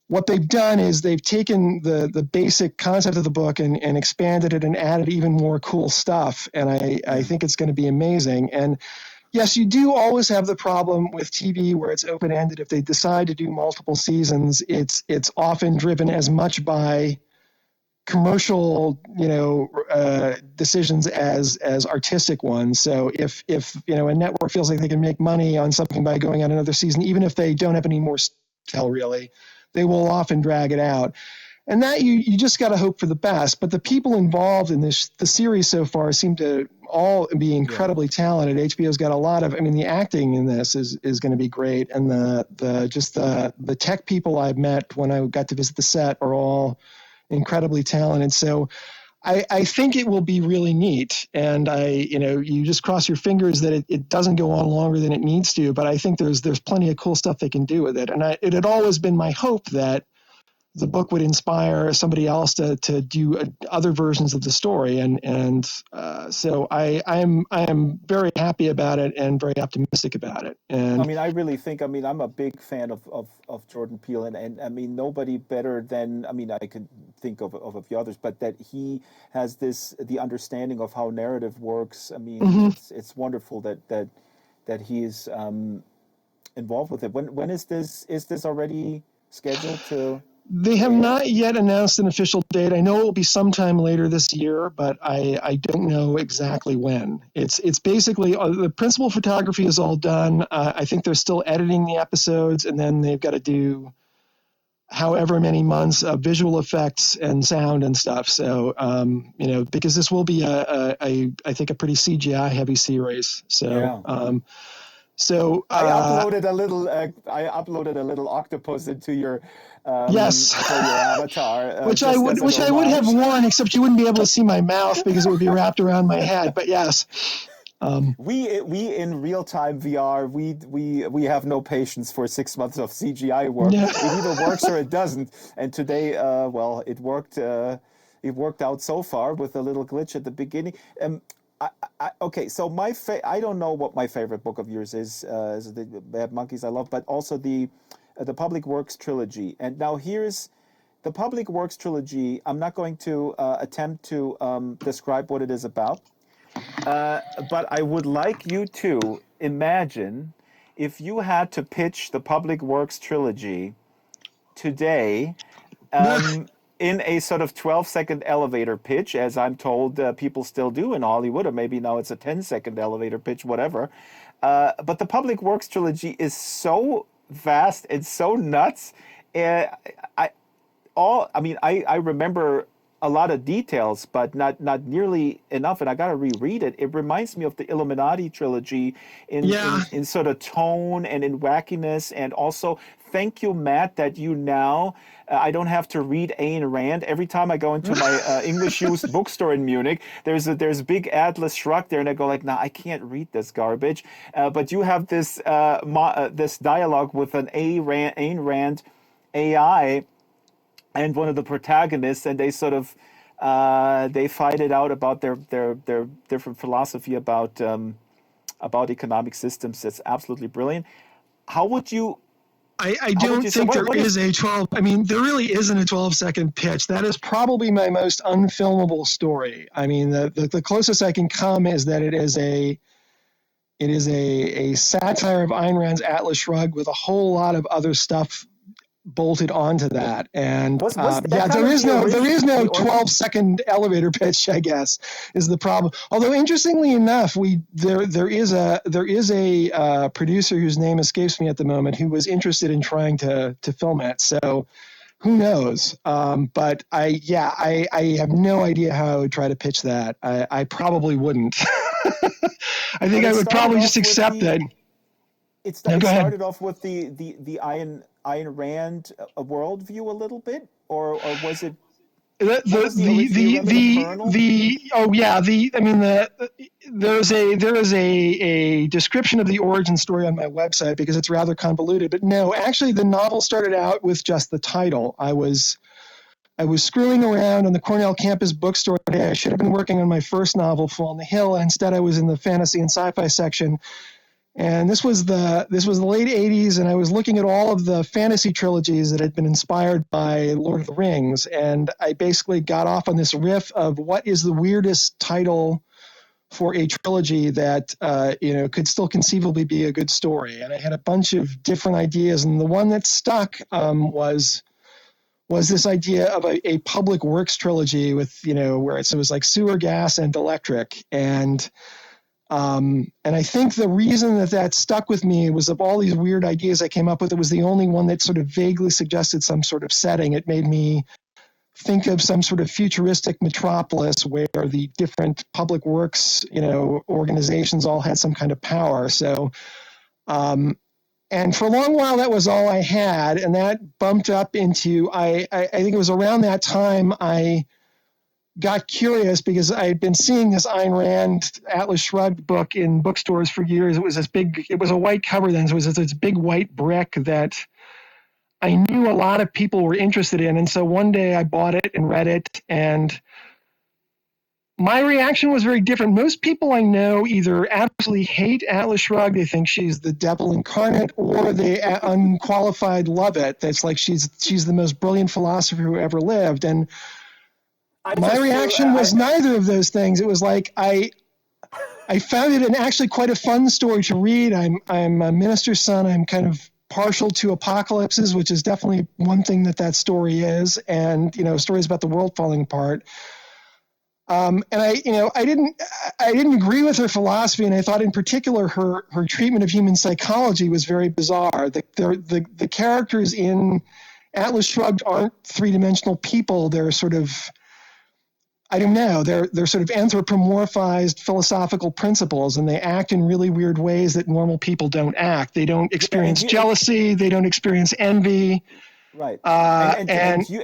what they've done is they've taken the basic concept of the book and expanded it and added even more cool stuff. And I think it's going to be amazing. And yes, you do always have the problem with TV where it's open-ended. If they decide to do multiple seasons, it's often driven as much by commercial, decisions as artistic ones. So if a network feels like they can make money on something by going on another season, even if they don't have any more to tell, really, they will often drag it out. And that you just got to hope for the best. But the people involved in the series so far seem to all be incredibly talented. HBO's got a lot of, the acting in this is going to be great. And the tech people I've met when I got to visit the set are all incredibly talented. So I think it will be really neat. And you just cross your fingers that it doesn't go on longer than it needs to. But I think there's plenty of cool stuff they can do with it. And it had always been my hope that the book would inspire somebody else to do other versions of the story. So I am very happy about it and very optimistic about it. And I really think, I'm a big fan of Jordan Peele, and nobody better than, I could think of a few others, but that he has the understanding of how narrative works. It's wonderful that he is involved with it. When is this already scheduled to? They have not yet announced an official date. I know it will be sometime later this year, but I don't know exactly when. It's basically the principal photography is all done. I think they're still editing the episodes, and then they've got to do however many months of visual effects and sound and stuff. So, because this will be I think a pretty CGI heavy series. So. Yeah. So I uploaded a little octopus into your yes, for your avatar, which I would have worn, except you wouldn't be able to see my mouth because it would be wrapped around my head. But yes, we in real time VR we have no patience for 6 months of CGI work. Yeah. It either works or it doesn't. And today, it worked. It worked out so far with a little glitch at the beginning. Okay, so I don't know what my favorite book of yours is the Bad Monkeys I love, but also the Public Works trilogy. And now here's the Public Works trilogy. I'm not going to attempt to describe what it is about, but I would like you to imagine if you had to pitch the Public Works trilogy today. In a sort of 12-second elevator pitch, as I'm told people still do in Hollywood, or maybe now it's a 10-second elevator pitch, whatever. But the Public Works trilogy is so vast and so nuts. I remember a lot of details, but not nearly enough, and I got to reread it. It reminds me of the Illuminati trilogy in sort of tone and in wackiness, and also thank you, Matt, that you now. I don't have to read Ayn Rand every time I go into my English used bookstore in Munich. There's a big Atlas Shrugged there, and I go like, "Nah, I can't read this garbage." But you have this this dialogue with an Ayn Rand AI and one of the protagonists, and they sort of They fight it out about their different philosophy about economic systems. That's absolutely brilliant. How would you I how would don't you say think there what is is a 12. I mean, there really isn't a 12-second pitch. That is probably my most unfilmable story. I mean, the closest I can come is that it is a satire of Ayn Rand's Atlas Shrugged with a whole lot of other stuff bolted onto that. And was that yeah, kind there of is the no there origin is no the origin 12-second elevator pitch, I guess, is the problem. Although interestingly enough, there is a producer whose name escapes me at the moment who was interested in trying to film it. So who knows? But I have no idea how I would try to pitch that. I probably wouldn't. I think but I it would started probably just off with accept the that. No, it go ahead. started off with the Ayn Rand worldview a little bit, or was it the what the was the the origin? Do you the remember the kernel? the oh yeah, there is a description of the origin story on my website because it's rather convoluted. But no, actually, the novel started out with just the title. I was screwing around on the Cornell campus bookstore today. I should have been working on my first novel, Fall on the Hill, and instead I was in the fantasy and sci-fi section. And this was the late '80s, and I was looking at all of the fantasy trilogies that had been inspired by Lord of the Rings, and I basically got off on this riff of what is the weirdest title for a trilogy that could still conceivably be a good story. And I had a bunch of different ideas, and the one that stuck was this idea of a public works trilogy with where it was like sewer, gas, and electric. And I think the reason that stuck with me was of all these weird ideas I came up with, it was the only one that sort of vaguely suggested some sort of setting. It made me think of some sort of futuristic metropolis where the different public works, organizations all had some kind of power. So, and for a long while, that was all I had. And that bumped up into, I think it was around that time I got curious because I had been seeing this Ayn Rand Atlas Shrugged book in bookstores for years. It was a white cover then, so it was this big white brick that I knew a lot of people were interested in. And so one day I bought it and read it, and my reaction was very different. Most people I know either absolutely hate Atlas Shrugged, they think she's the devil incarnate, or they unqualified love it. That's like she's the most brilliant philosopher who ever lived. And I my just feel reaction was neither of those things. It was like I found it actually quite a fun story to read. I'm a minister's son. I'm kind of partial to apocalypses, which is definitely one thing that story is, and stories about the world falling apart. And I didn't agree with her philosophy, and I thought in particular her treatment of human psychology was very bizarre. The characters in Atlas Shrugged aren't three-dimensional people. They're sort of, I don't know, they're sort of anthropomorphized philosophical principles, and they act in really weird ways that normal people don't act. They don't experience jealousy. They don't experience envy. right. And You.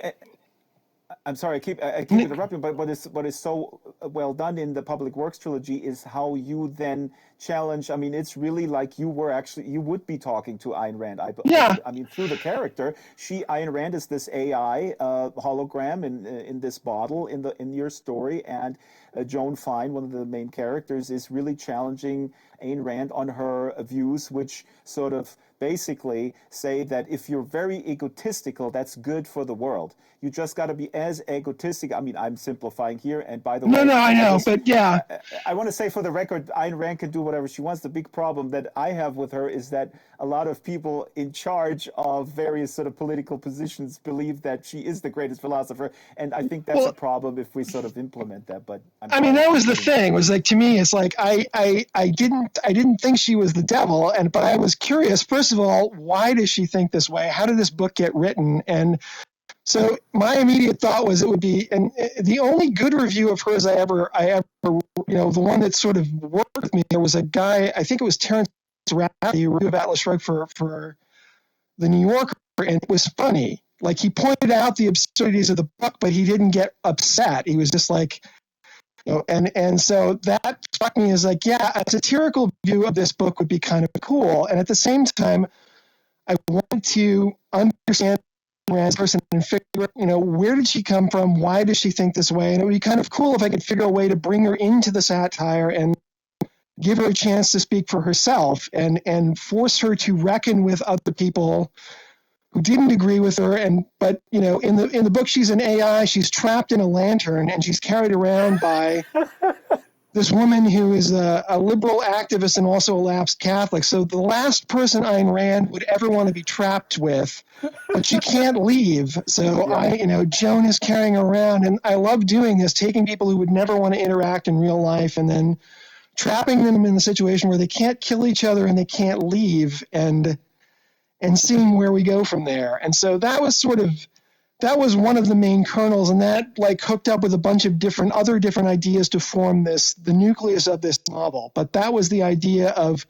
I'm sorry, I keep interrupting, but what is so well done in the Public Works trilogy is how you then challenge. I mean, it's really like you would be talking to Ayn Rand. yeah, I mean, through the character, Ayn Rand is this AI hologram in this bottle in your story, and Joan Fine, one of the main characters, is really challenging Ayn Rand on her views, which sort of basically say that if you're very egotistical, that's good for the world. You just got to be as egotistic. I mean, I'm simplifying here. And by the way, no, I know, but yeah. I want to say for the record, Ayn Rand can do whatever she wants. The big problem that I have with her is that a lot of people in charge of various sort of political positions believe that she is the greatest philosopher. And I think that's a problem if we sort of implement that. But I mean, that was the thing. It was like, to me, it's like I didn't think she was the devil, but I was curious. First of all, why does she think this way? How did this book get written? And so my immediate thought was it would be, and the only good review of hers I ever, the one that sort of worked with me, there was a guy, I think it was Terrence Ratty, review of Atlas Shrugged for the New Yorker, and it was funny. Like, he pointed out the absurdities of the book, but he didn't get upset. He was just like, and so that struck me as like, yeah, a satirical view of this book would be kind of cool. And at the same time, I wanted to understand Rand's person and figure, where did she come from? Why does she think this way? And it would be kind of cool if I could figure a way to bring her into the satire and give her a chance to speak for herself and force her to reckon with other people who didn't agree with her. But in the book, she's an AI. She's trapped in a lantern and she's carried around by this woman who is a liberal activist and also a lapsed Catholic. So the last person Ayn Rand would ever want to be trapped with, but she can't leave. So Joan is carrying her around, and I love doing this, taking people who would never want to interact in real life and then trapping them in a situation where they can't kill each other and they can't leave, and seeing where we go from there. And so that was one of the main kernels, and that hooked up with a bunch of different ideas to form the nucleus of this novel. But that was the idea of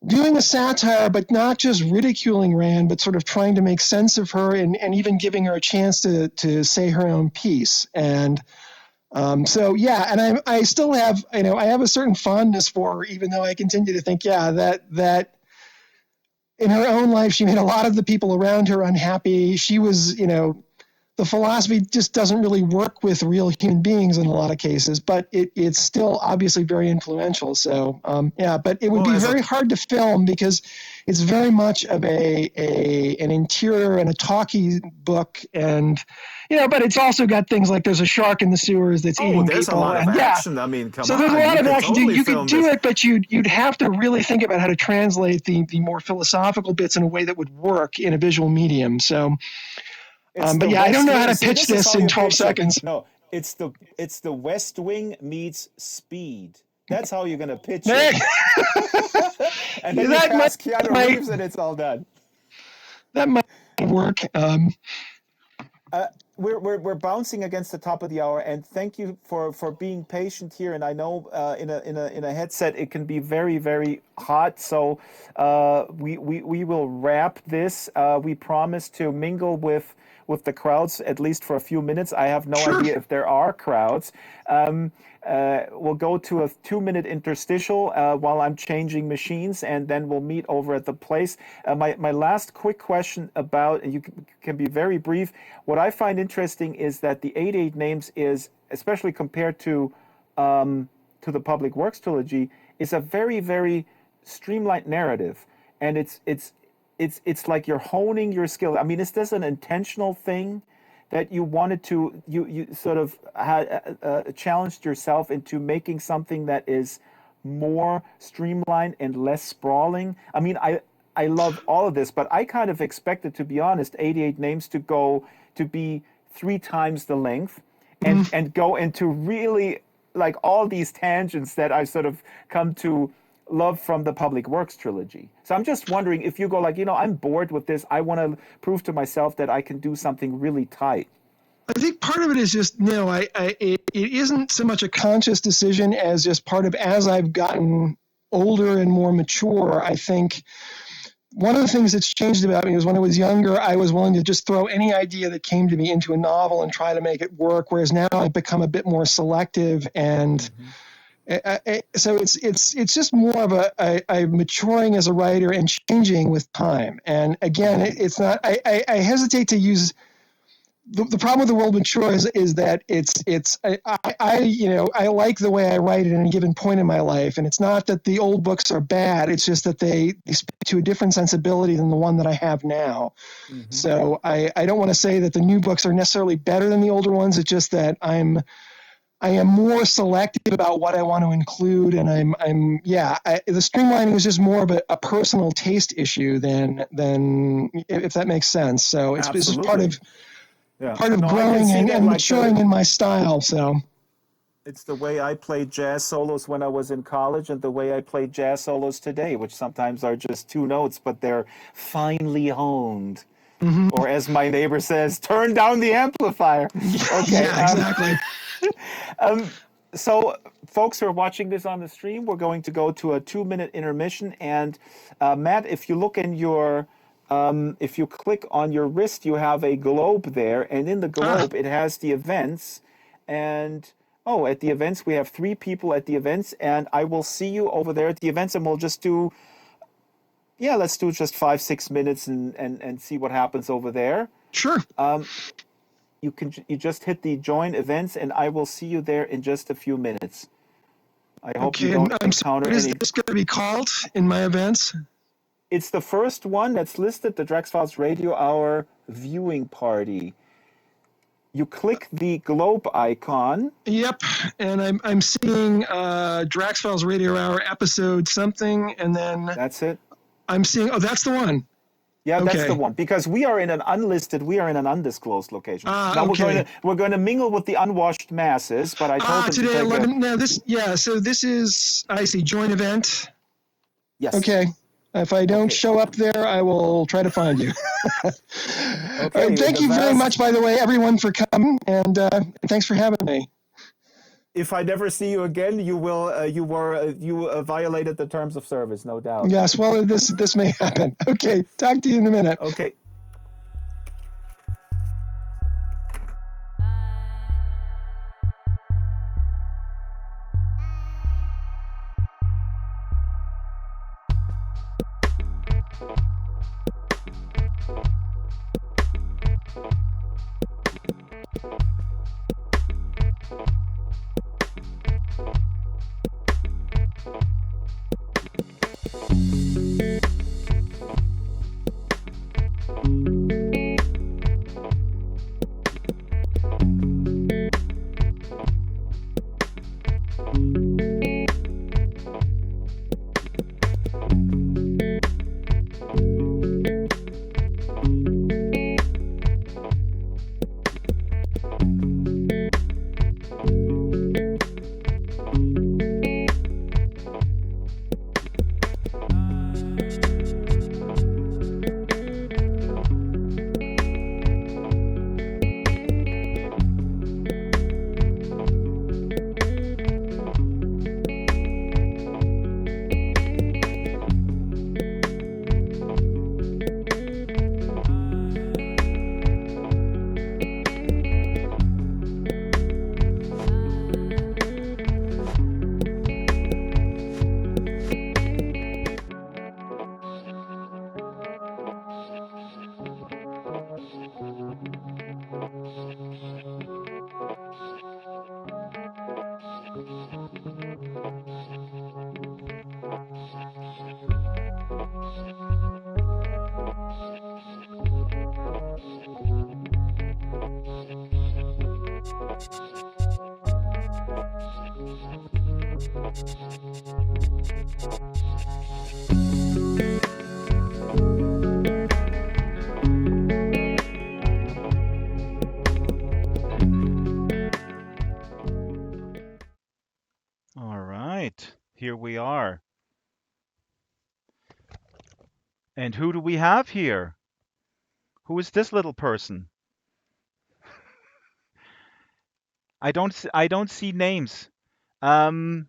doing a satire, but not just ridiculing Rand, but sort of trying to make sense of her and even giving her a chance to say her own piece. And and I still have, I have a certain fondness for her, even though I continue to think, that in her own life, she made a lot of the people around her unhappy. She was, the philosophy just doesn't really work with real human beings in a lot of cases, but it's still obviously very influential. So, but it would be very hard to film because it's very much of an interior and a talky book. And, but it's also got things like there's a shark in the sewers that's eating people. There's a lot of action. I mean, come on. So there's a lot of action. You could do it, but you'd have to really think about how to translate the more philosophical bits in a way that would work in a visual medium. So, I don't know how to pitch this in 12 seconds. No, it's the West Wing meets Speed. That's how you're going to pitch it. And then you cast Keanu Reeves and it's all done. That might work. We're bouncing against the top of the hour, and thank you for being patient here. And I know in a headset it can be very, very hot, so we will wrap this. We promise to mingle with the crowds at least for a few minutes. I have no idea if there are crowds. We'll go to a 2-minute interstitial while I'm changing machines, and then we'll meet over at the place. My last quick question about, and you can be very brief, what I find interesting is that the 88 Names is, especially compared to the Public Works trilogy, is a very, very streamlined narrative. And it's like you're honing your skill. I mean, is this an intentional thing that you wanted to, you sort of had challenged yourself into making something that is more streamlined and less sprawling? I mean, I love all of this, but I kind of expected, to be honest, 88 Names to be 3 times the length and go into really like all these tangents that I sort of come to love from the Public Works trilogy. So I'm just wondering if you go like, I'm bored with this. I want to prove to myself that I can do something really tight. I think part of it is just, it isn't so much a conscious decision as just part of, as I've gotten older and more mature, I think one of the things that's changed about me is when I was younger, I was willing to just throw any idea that came to me into a novel and try to make it work. Whereas now I've become a bit more selective, and so it's just more of a maturing as a writer and changing with time. And again, it's not. I hesitate to use. The problem with the world mature is that I like the way I write at any given point in my life, and it's not that the old books are bad. It's just that they speak to a different sensibility than the one that I have now. Mm-hmm. So I don't want to say that the new books are necessarily better than the older ones. It's just that I am more selective about what I want to include, and the streamlining is just more of a personal taste issue than if that makes sense. So it's just part of. Yeah. Part of growing and maturing in my style. So it's the way I played jazz solos when I was in college and the way I play jazz solos today, which sometimes are just 2 notes, but they're finely honed. Mm-hmm. Or as my neighbor says, turn down the amplifier. Okay. Yeah, exactly. So folks who are watching this on the stream, we're going to go to a 2-minute intermission. And Matt, if you look in your... if you click on your wrist, you have a globe there, and in the globe, it has the events. And, at the events, we have 3 people at the events, and I will see you over there at the events, and we'll just let's do just 5-6 minutes and see what happens over there. Sure. You just hit the join events, and I will see you there in just a few minutes. I hope you Okay, and don't I'm sorry, encounter what is any. this going to be called in my events? It's the first one that's listed, the Drax Files Radio Hour viewing party. You click the globe icon. Yep, and I'm seeing Drax Files Radio Hour episode something, and then That's it. I'm seeing, oh, that's the one. Yeah, that's the Okay. one. Because we are in an undisclosed location. Now Okay. we're going to mingle with the unwashed masses, but I told them to Today take 11. No, so this is, I see, joint event. Yes. Okay. If I don't Okay. show up there, I will try to find you. All Okay. right, thank you very much, by the way, everyone, for coming, and thanks for having me. If I never see you again, you violated the terms of service, no doubt. Yes, well, this may happen. Okay, talk to you in a minute. Okay. All right, here we are. And who do we have here? Who is this little person? I don't see names. Um,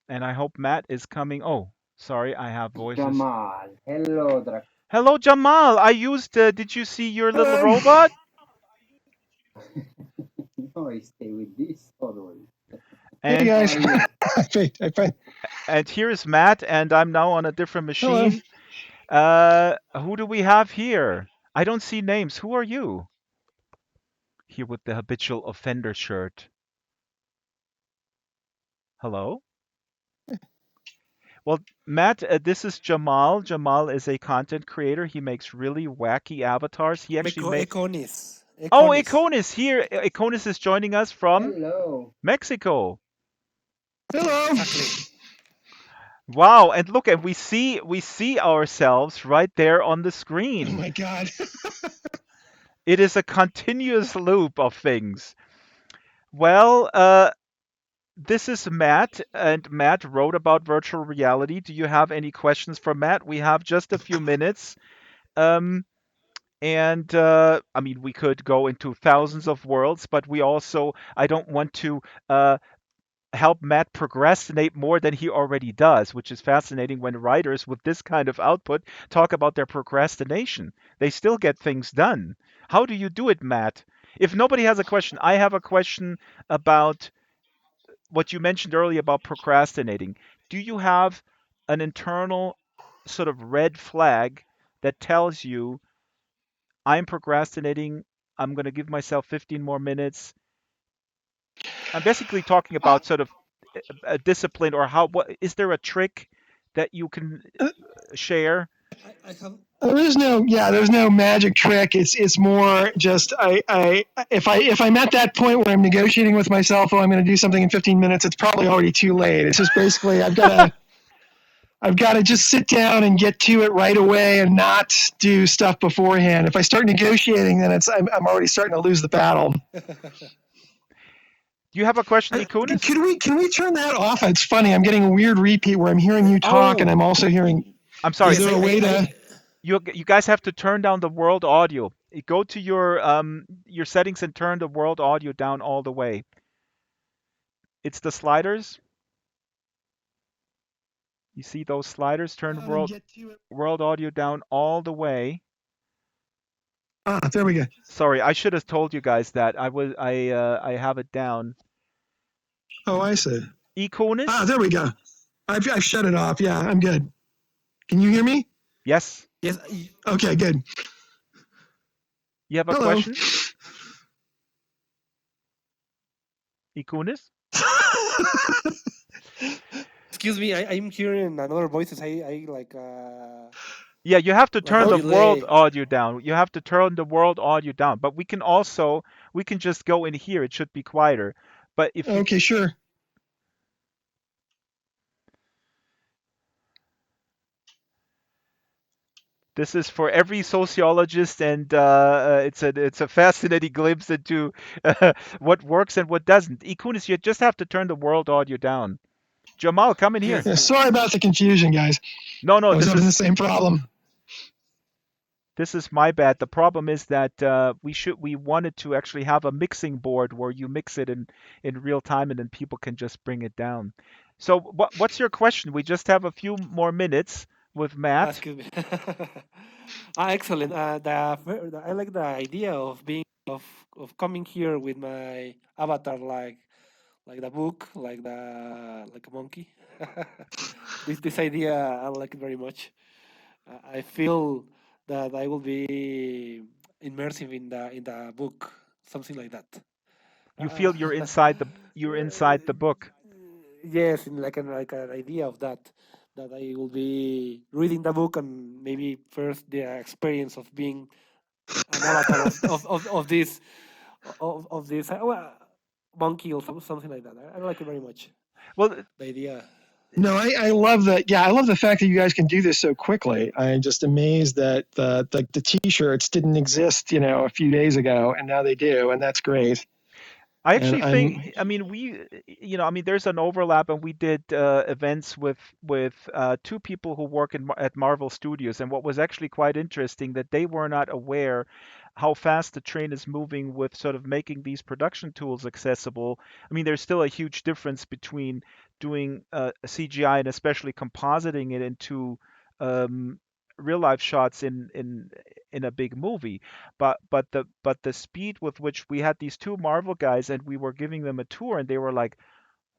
and I hope Matt is coming. Oh, sorry, I have voices. Jamal. Hello, Drax. Hello, Jamal. I used. Did you see your little Hello. robot? No, I stay with this always. Hey, And guys. How are you? and here is Matt, and I'm now on a different Hello. machine. Who do we have here? I don't see names. Who are you? Here with the habitual offender shirt. Hello? Well, Matt, this is Jamal. Jamal is a content creator. He makes really wacky avatars. He actually makes. Econis. Oh, Econis. Iconis here. Iconis is joining us from Hello. Mexico. Hello. Exactly. Wow, and look, and we see ourselves right there on the Oh screen. my God. It is a continuous loop of things. Well, this is Matt, and Matt wrote about virtual reality. Do you have any questions for Matt? We have just a few minutes. Um, and I mean, we could go into thousands of worlds, but I don't want to help Matt procrastinate more than he already does, which is fascinating when writers with this kind of output talk about their procrastination. They still get things done. How do you do it, Matt? If nobody has a question, I have a question about what you mentioned earlier about procrastinating. Do you have an internal sort of red flag that tells you I'm procrastinating. I'm going to give myself 15 more minutes. I'm basically talking Uh, about sort of a discipline, or what is there a trick that you can share? there's no magic trick. It's more just if I'm at that point where I'm negotiating with myself, oh, I'm going to do something in 15 minutes, it's probably already too late. It's just basically I've got to just sit down and get to it right away and not do stuff beforehand. If I start negotiating, then I'm already starting to lose the battle. Do you have a question, Ikunis? Can we turn that off? It's funny. I'm getting a weird repeat where I'm hearing you talk and Oh, I'm also hearing. I'm sorry. Is there a way to? You guys have to turn down the world audio. Go to your settings and turn the world audio down all the way. It's the sliders. You see those sliders? Turn world audio down all the way. There we go. Sorry, I should have told you guys that. I have it down. Oh, I see. Ikunis? There we go. I've shut it off. Yeah, I'm good. Can you hear me? Yes. Yes. Okay, good. You have a Hello. question? Ikunis? Excuse me, I'm hearing another voices. I like Yeah, you have to like turn a the world delay. audio down. You have to turn the world audio down. But we can just go in here. It should be quieter. But if you Okay, sure. This is for every sociologist, and it's a fascinating glimpse into what works and what doesn't. Ikunis, you just have to turn the world audio down. Jamal, come in here. Yes. Yeah, sorry about the confusion, guys. No, I was having the same problem. this is my bad. The problem is that we wanted to actually have a mixing board where you mix it in real time, and then people can just bring it down. So what's your question? We just have a few more minutes with Matt. Excuse me. Excellent. I like the idea of being of coming here with my avatar, like the book, like a monkey. This idea I like it very much. I feel that I will be immersive in the book, something like that. You Uh, feel you're inside the book. yes, in like an idea of that, that I will be reading the book and maybe first the experience of being an avatar of this monkey or something like that. I like it very much. Well, The idea. No, I love that. Yeah, I love the fact that you guys can do this so quickly. I'm just amazed that the t-shirts didn't exist, a few days ago, and now they do, and that's great. I And actually think, I mean, there's an overlap, and we did events with two people who work at Marvel Studios, and what was actually quite interesting that they were not aware how fast the train is moving with sort of making these production tools accessible. I mean, there's still a huge difference between doing CGI and especially compositing it into um, real life shots in a big movie, but the speed with which we had these two Marvel guys and we were giving them a tour and they were like,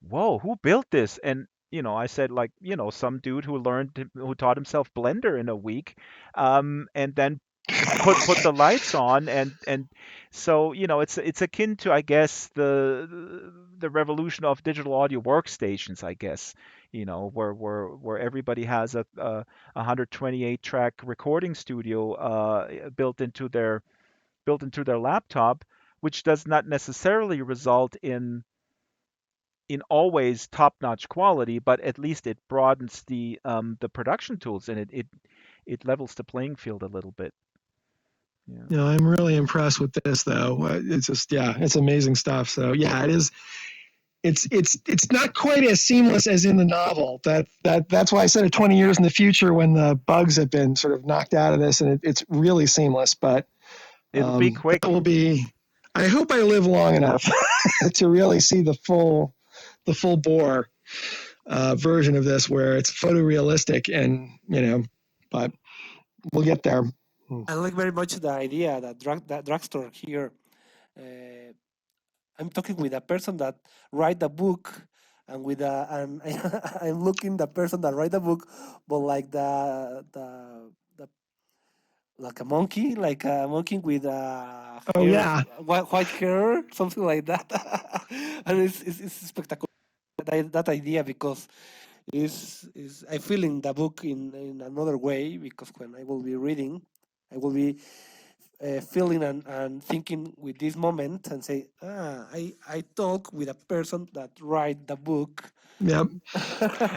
"Whoa, who built this?" And I said like, some dude who taught himself Blender in a week, and then put the lights on, and so it's akin to, I guess, the revolution of digital audio workstations, I guess, where everybody has a 128 track recording studio built into their laptop, which does not necessarily result in always top-notch quality, but at least it broadens the production tools, and it levels the playing field a little bit. Yeah. no, I'm really impressed with this, though. It's just, yeah, it's amazing stuff. So, yeah, it is. It's not quite as seamless as in the novel. That's why I said it 20 years in the future when the bugs have been sort of knocked out of this, and it's really seamless. But It'll be that quick. will be. I hope I live long enough to really see the full bore version of this, where it's photorealistic, and but we'll get there. I like very much the idea that Draxtor here. Uh, I'm talking with a person that write the book, and with and I'm looking the person that write the book, but like the like a monkey with Oh hair, yeah. white hair, something like that. And it's spectacular that idea because is I feel in the book in another way because when I will be reading, I will be feeling and thinking with this moment and say, I talk with a person that write the book Yep.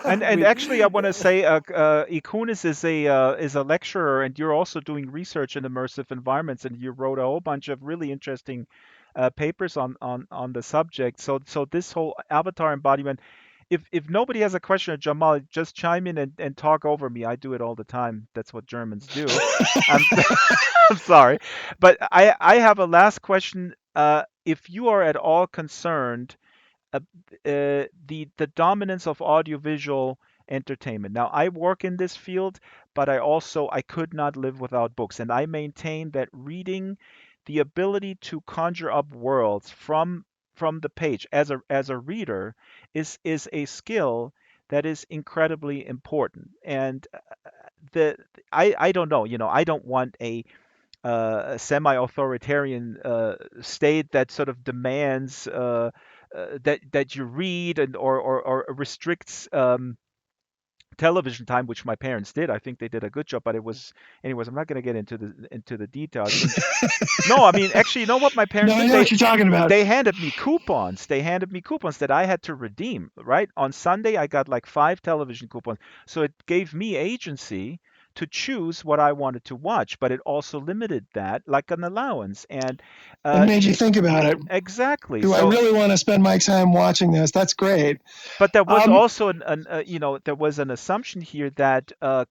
And with actually, I want to say, Ikunis is a lecturer, and you're also doing research in immersive environments, and you wrote a whole bunch of really interesting papers on the subject. So this whole avatar embodiment. If nobody has a question, Jamal, just chime in and talk over me. I do it all the time. That's what Germans do. I'm I'm sorry, but I have a last question. If you are at all concerned uh, the dominance of audiovisual entertainment. Now, I work in this field, but I could not live without books, and I maintain that reading, the ability to conjure up worlds from the page as a reader is a skill that is incredibly important. And the I don't know, I don't want a semi-authoritarian state that sort of demands that you read and or restricts television time, which my parents did. I think they did a good job, but it was, anyways. I'm not going to get into the details. And no, I mean, actually, you know what my No, parents I did? know what you're talking about. They handed me coupons. They handed me coupons that I had to redeem, right? On Sunday, I got like 5 television coupons. So it gave me agency to choose what I wanted to watch, but it also limited that like an allowance. And It made you think about it. exactly. Do I So, really want to spend my time watching this? That's great. but there was Um, also there was an assumption here that uh,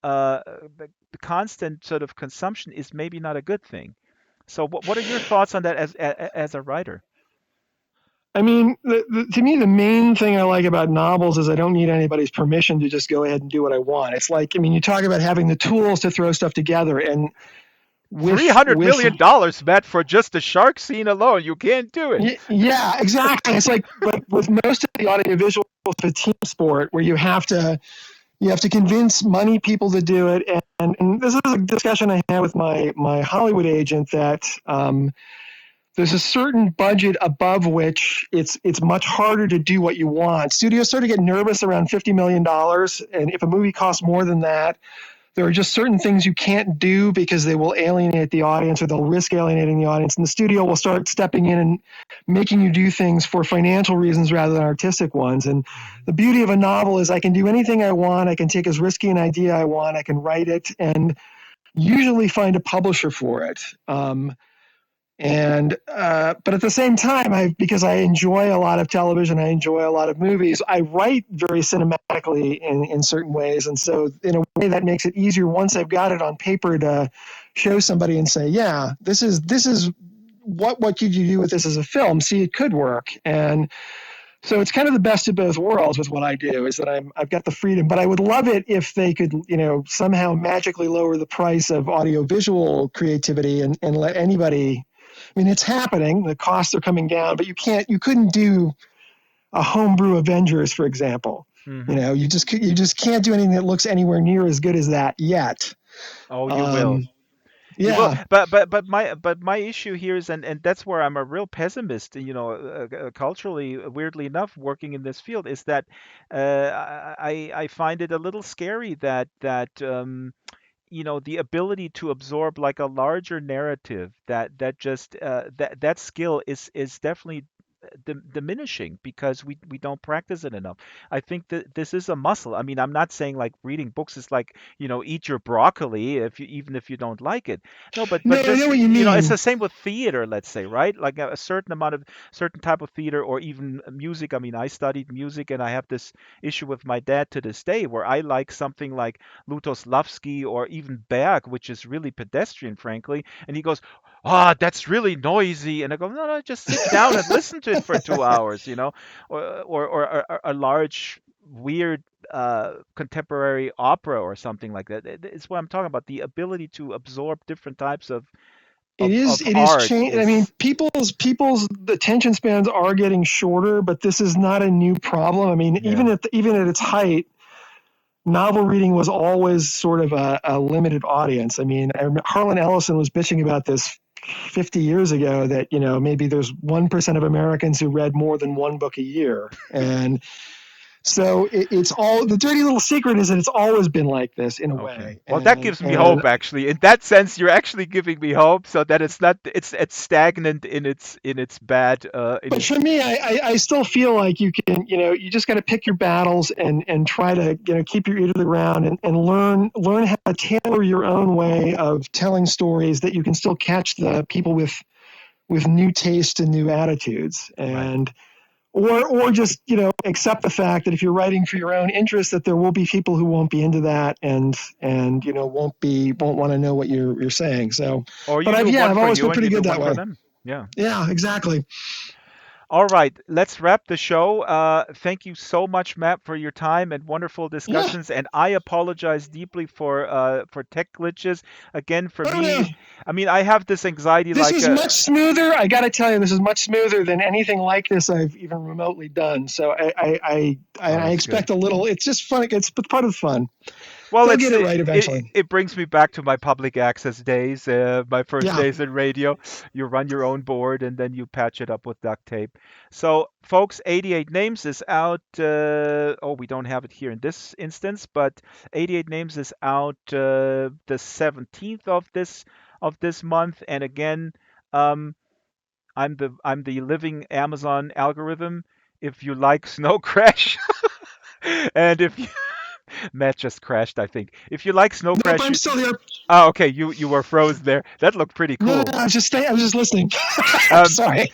the constant sort of consumption is maybe not a good thing. So what are your thoughts on that as a writer? I mean, to me, the main thing I like about novels is I don't need anybody's permission to just go ahead and do what I want. It's like, I mean, you talk about having the tools to throw stuff together, and Three with hundred with million dollars, Matt, for just the shark scene alone. You can't do it. yeah, exactly. It's like, but with most of the audiovisual, it's a team sport where you have to convince money people to do it, and this is a discussion I had with my Hollywood agent that. There's a certain budget above which it's much harder to do what you want. Studios start to get nervous around $50 million, and if a movie costs more than that, there are just certain things you can't do because they will alienate the audience or they'll risk alienating the audience, and the studio will start stepping in and making you do things for financial reasons rather than artistic ones. And the beauty of a novel is I can do anything I want. I can take as risky an idea I want. I can write it and usually find a publisher for it. But at the same time, because I enjoy a lot of television, I enjoy a lot of movies. I write very cinematically in certain ways, and so in a way that makes it easier once I've got it on paper to show somebody and say, yeah, this is what could you do with this as a film? See, it could work. And so it's kind of the best of both worlds with what I do, is that I've got the freedom, but I would love it if they could, somehow magically lower the price of audiovisual creativity and let anybody. I mean, it's happening. The costs are coming down, but you couldn't do a homebrew Avengers, for example. Hmm. You just can't do anything that looks anywhere near as good as that yet. Oh, you will. Um, You will, yeah. but my issue here is, and that's where I'm a real pessimist. Culturally, weirdly enough, working in this field, is that I find it a little scary that the ability to absorb like a larger narrative, that skill is definitely diminishing because we don't practice it enough. I think that this is a muscle. I mean, I'm not saying like reading books is like, eat your broccoli even if you don't like it. No, but No, I know just, what you it's mean. the same with theater, let's say, right? Like a certain amount of certain type of theater or even music. I mean, I studied music and I have this issue with my dad to this day where I like something like Lutoslavsky or even Berg, which is really pedestrian, frankly, and he goes, that's really noisy. And I go, no, no, just sit down and listen to it for 2 hours, or a large, weird contemporary opera or something like that. It's what I'm talking about. The ability to absorb different types of It is. It is art change. I mean, is, people's attention spans are getting shorter, but this is not a new problem. I mean, yeah. even at its height, novel reading was always sort of a limited audience. I mean, Harlan Ellison was bitching about this 50 years ago that, maybe there's 1% of Americans who read more than one book a year. And so it's all, the dirty little secret is that it's always been like this in a Okay. way. Well, that gives me hope actually. In that sense, you're actually giving me hope so that it's not it's stagnant in its bad But for me, I still feel like you can, you just got to pick your battles and try to, keep your ear to the ground and learn how to tailor your own way of telling stories that you can still catch the people with new taste and new attitudes. Right. And or just, accept the fact that if you're writing for your own interest, that there will be people who won't be into that and won't want to know what you're saying. So, Or but you do one I've for always you been and pretty you do good one that for way. them. Yeah. Yeah, exactly. All right, let's wrap the show. Thank you so much, Matt, for your time and wonderful Yeah. discussions. And I apologize deeply for tech glitches. Again, for Oh no. me, I mean, I have this anxiety This like was much smoother. I got to tell you, this is much smoother than anything like this I've even remotely done. So oh, I that's good. expect a little. It's just fun. It's part of the fun. Well, They'll it's get it right eventually. it brings me back to my public access days, my first Yeah. days in radio. You run your own board and then you patch it up with duct tape. So, folks, 88 Names is out. Oh, we don't have it here in this instance, but 88 Names is out the 17th of this month. And again, um, I'm the living Amazon algorithm. If you like Snow Crash, and if you Matt just crashed, I think. If you like Snow Nope, Crash, I'm still here. oh, okay, you were froze there. That looked pretty No, cool. I was just listening. Um, Sorry.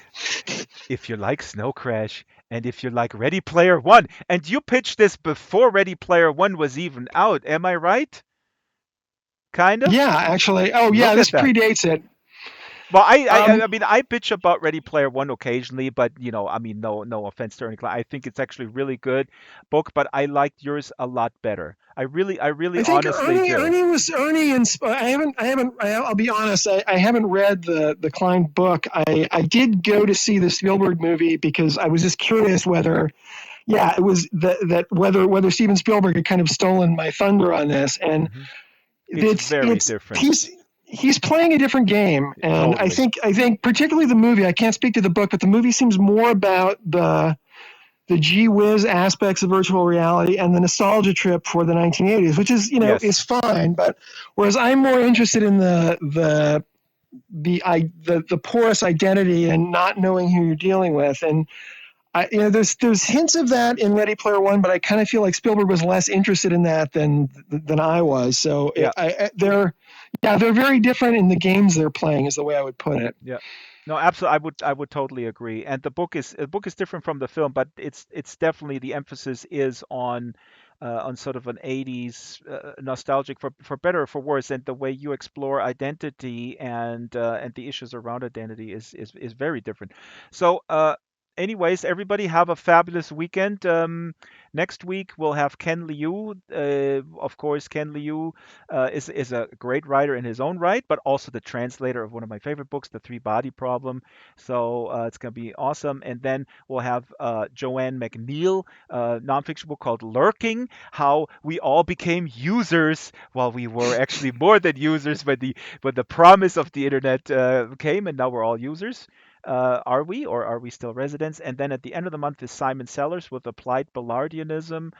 if you like Snow Crash, and if you like Ready Player One, and you pitched this before Ready Player One was even out, am I right? Kind of. Yeah, actually. Oh, yeah, Look this at that. predates it. Well, Um, I mean, I bitch about Ready Player One occasionally, but I mean, no offense to any I think it's actually really good book, but I liked yours a lot better. I really I think honestly do. Ernie, and I'll be honest. I haven't read the Klein book. I did go to see the Spielberg movie because I was just curious whether, yeah, it was that whether Steven Spielberg had kind of stolen my thunder on this, and Hmm. It's very it's different. he's playing a different game, and Totally. I think particularly the movie. I can't speak to the book, but the movie seems more about the gee whiz aspects of virtual reality and the nostalgia trip for the 1980s, which is is Yes. fine. But whereas I'm more interested in the porous identity and not knowing who you're dealing with, and there's hints of that in Ready Player One, but I kind of feel like Spielberg was less interested in that than I was. So Yeah. they're very different in the games they're playing, is the way I would put it. Yeah. No, absolutely. I would totally agree. And the book is different from the film, but it's definitely the emphasis is on sort of an 80s nostalgic for better or for worse, and the way you explore identity and the issues around identity is very different. So, anyways, everybody have a fabulous weekend. Next week we'll have Ken Liu. Of course, Ken Liu is a great writer in his own right, but also the translator of one of my favorite books, The Three Body Problem. So it's going to be awesome. And then we'll have Joanne McNeil, nonfiction book called Lurking: How We All Became Users while we were actually more than users when the promise of the internet came, and now we're all users. Are we, or are we still residents? And then at the end of the month is Simon Sellers with Applied Ballardianism.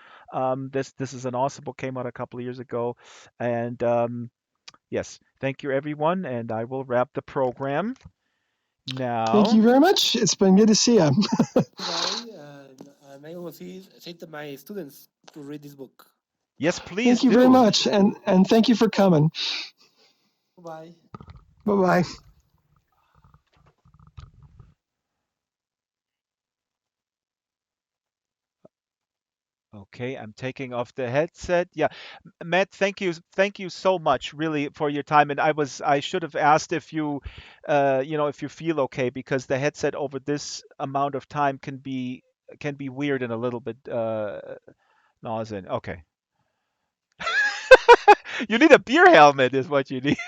This is an awesome book, came out a couple of years ago, and yes, thank you everyone, and I will wrap the program Thank now. you very much. It's been good to see you. Bye. And I will say to my students to read this book. Yes, please Thank you very do. much, and thank you for coming. Bye. Bye bye. Okay, I'm taking off the headset. Yeah, Matt, thank you so much, really, for your time. And I should have asked if you, if you feel okay, because the headset over this amount of time can be weird and a little bit nauseating. Okay, you need a beer helmet, is what you need.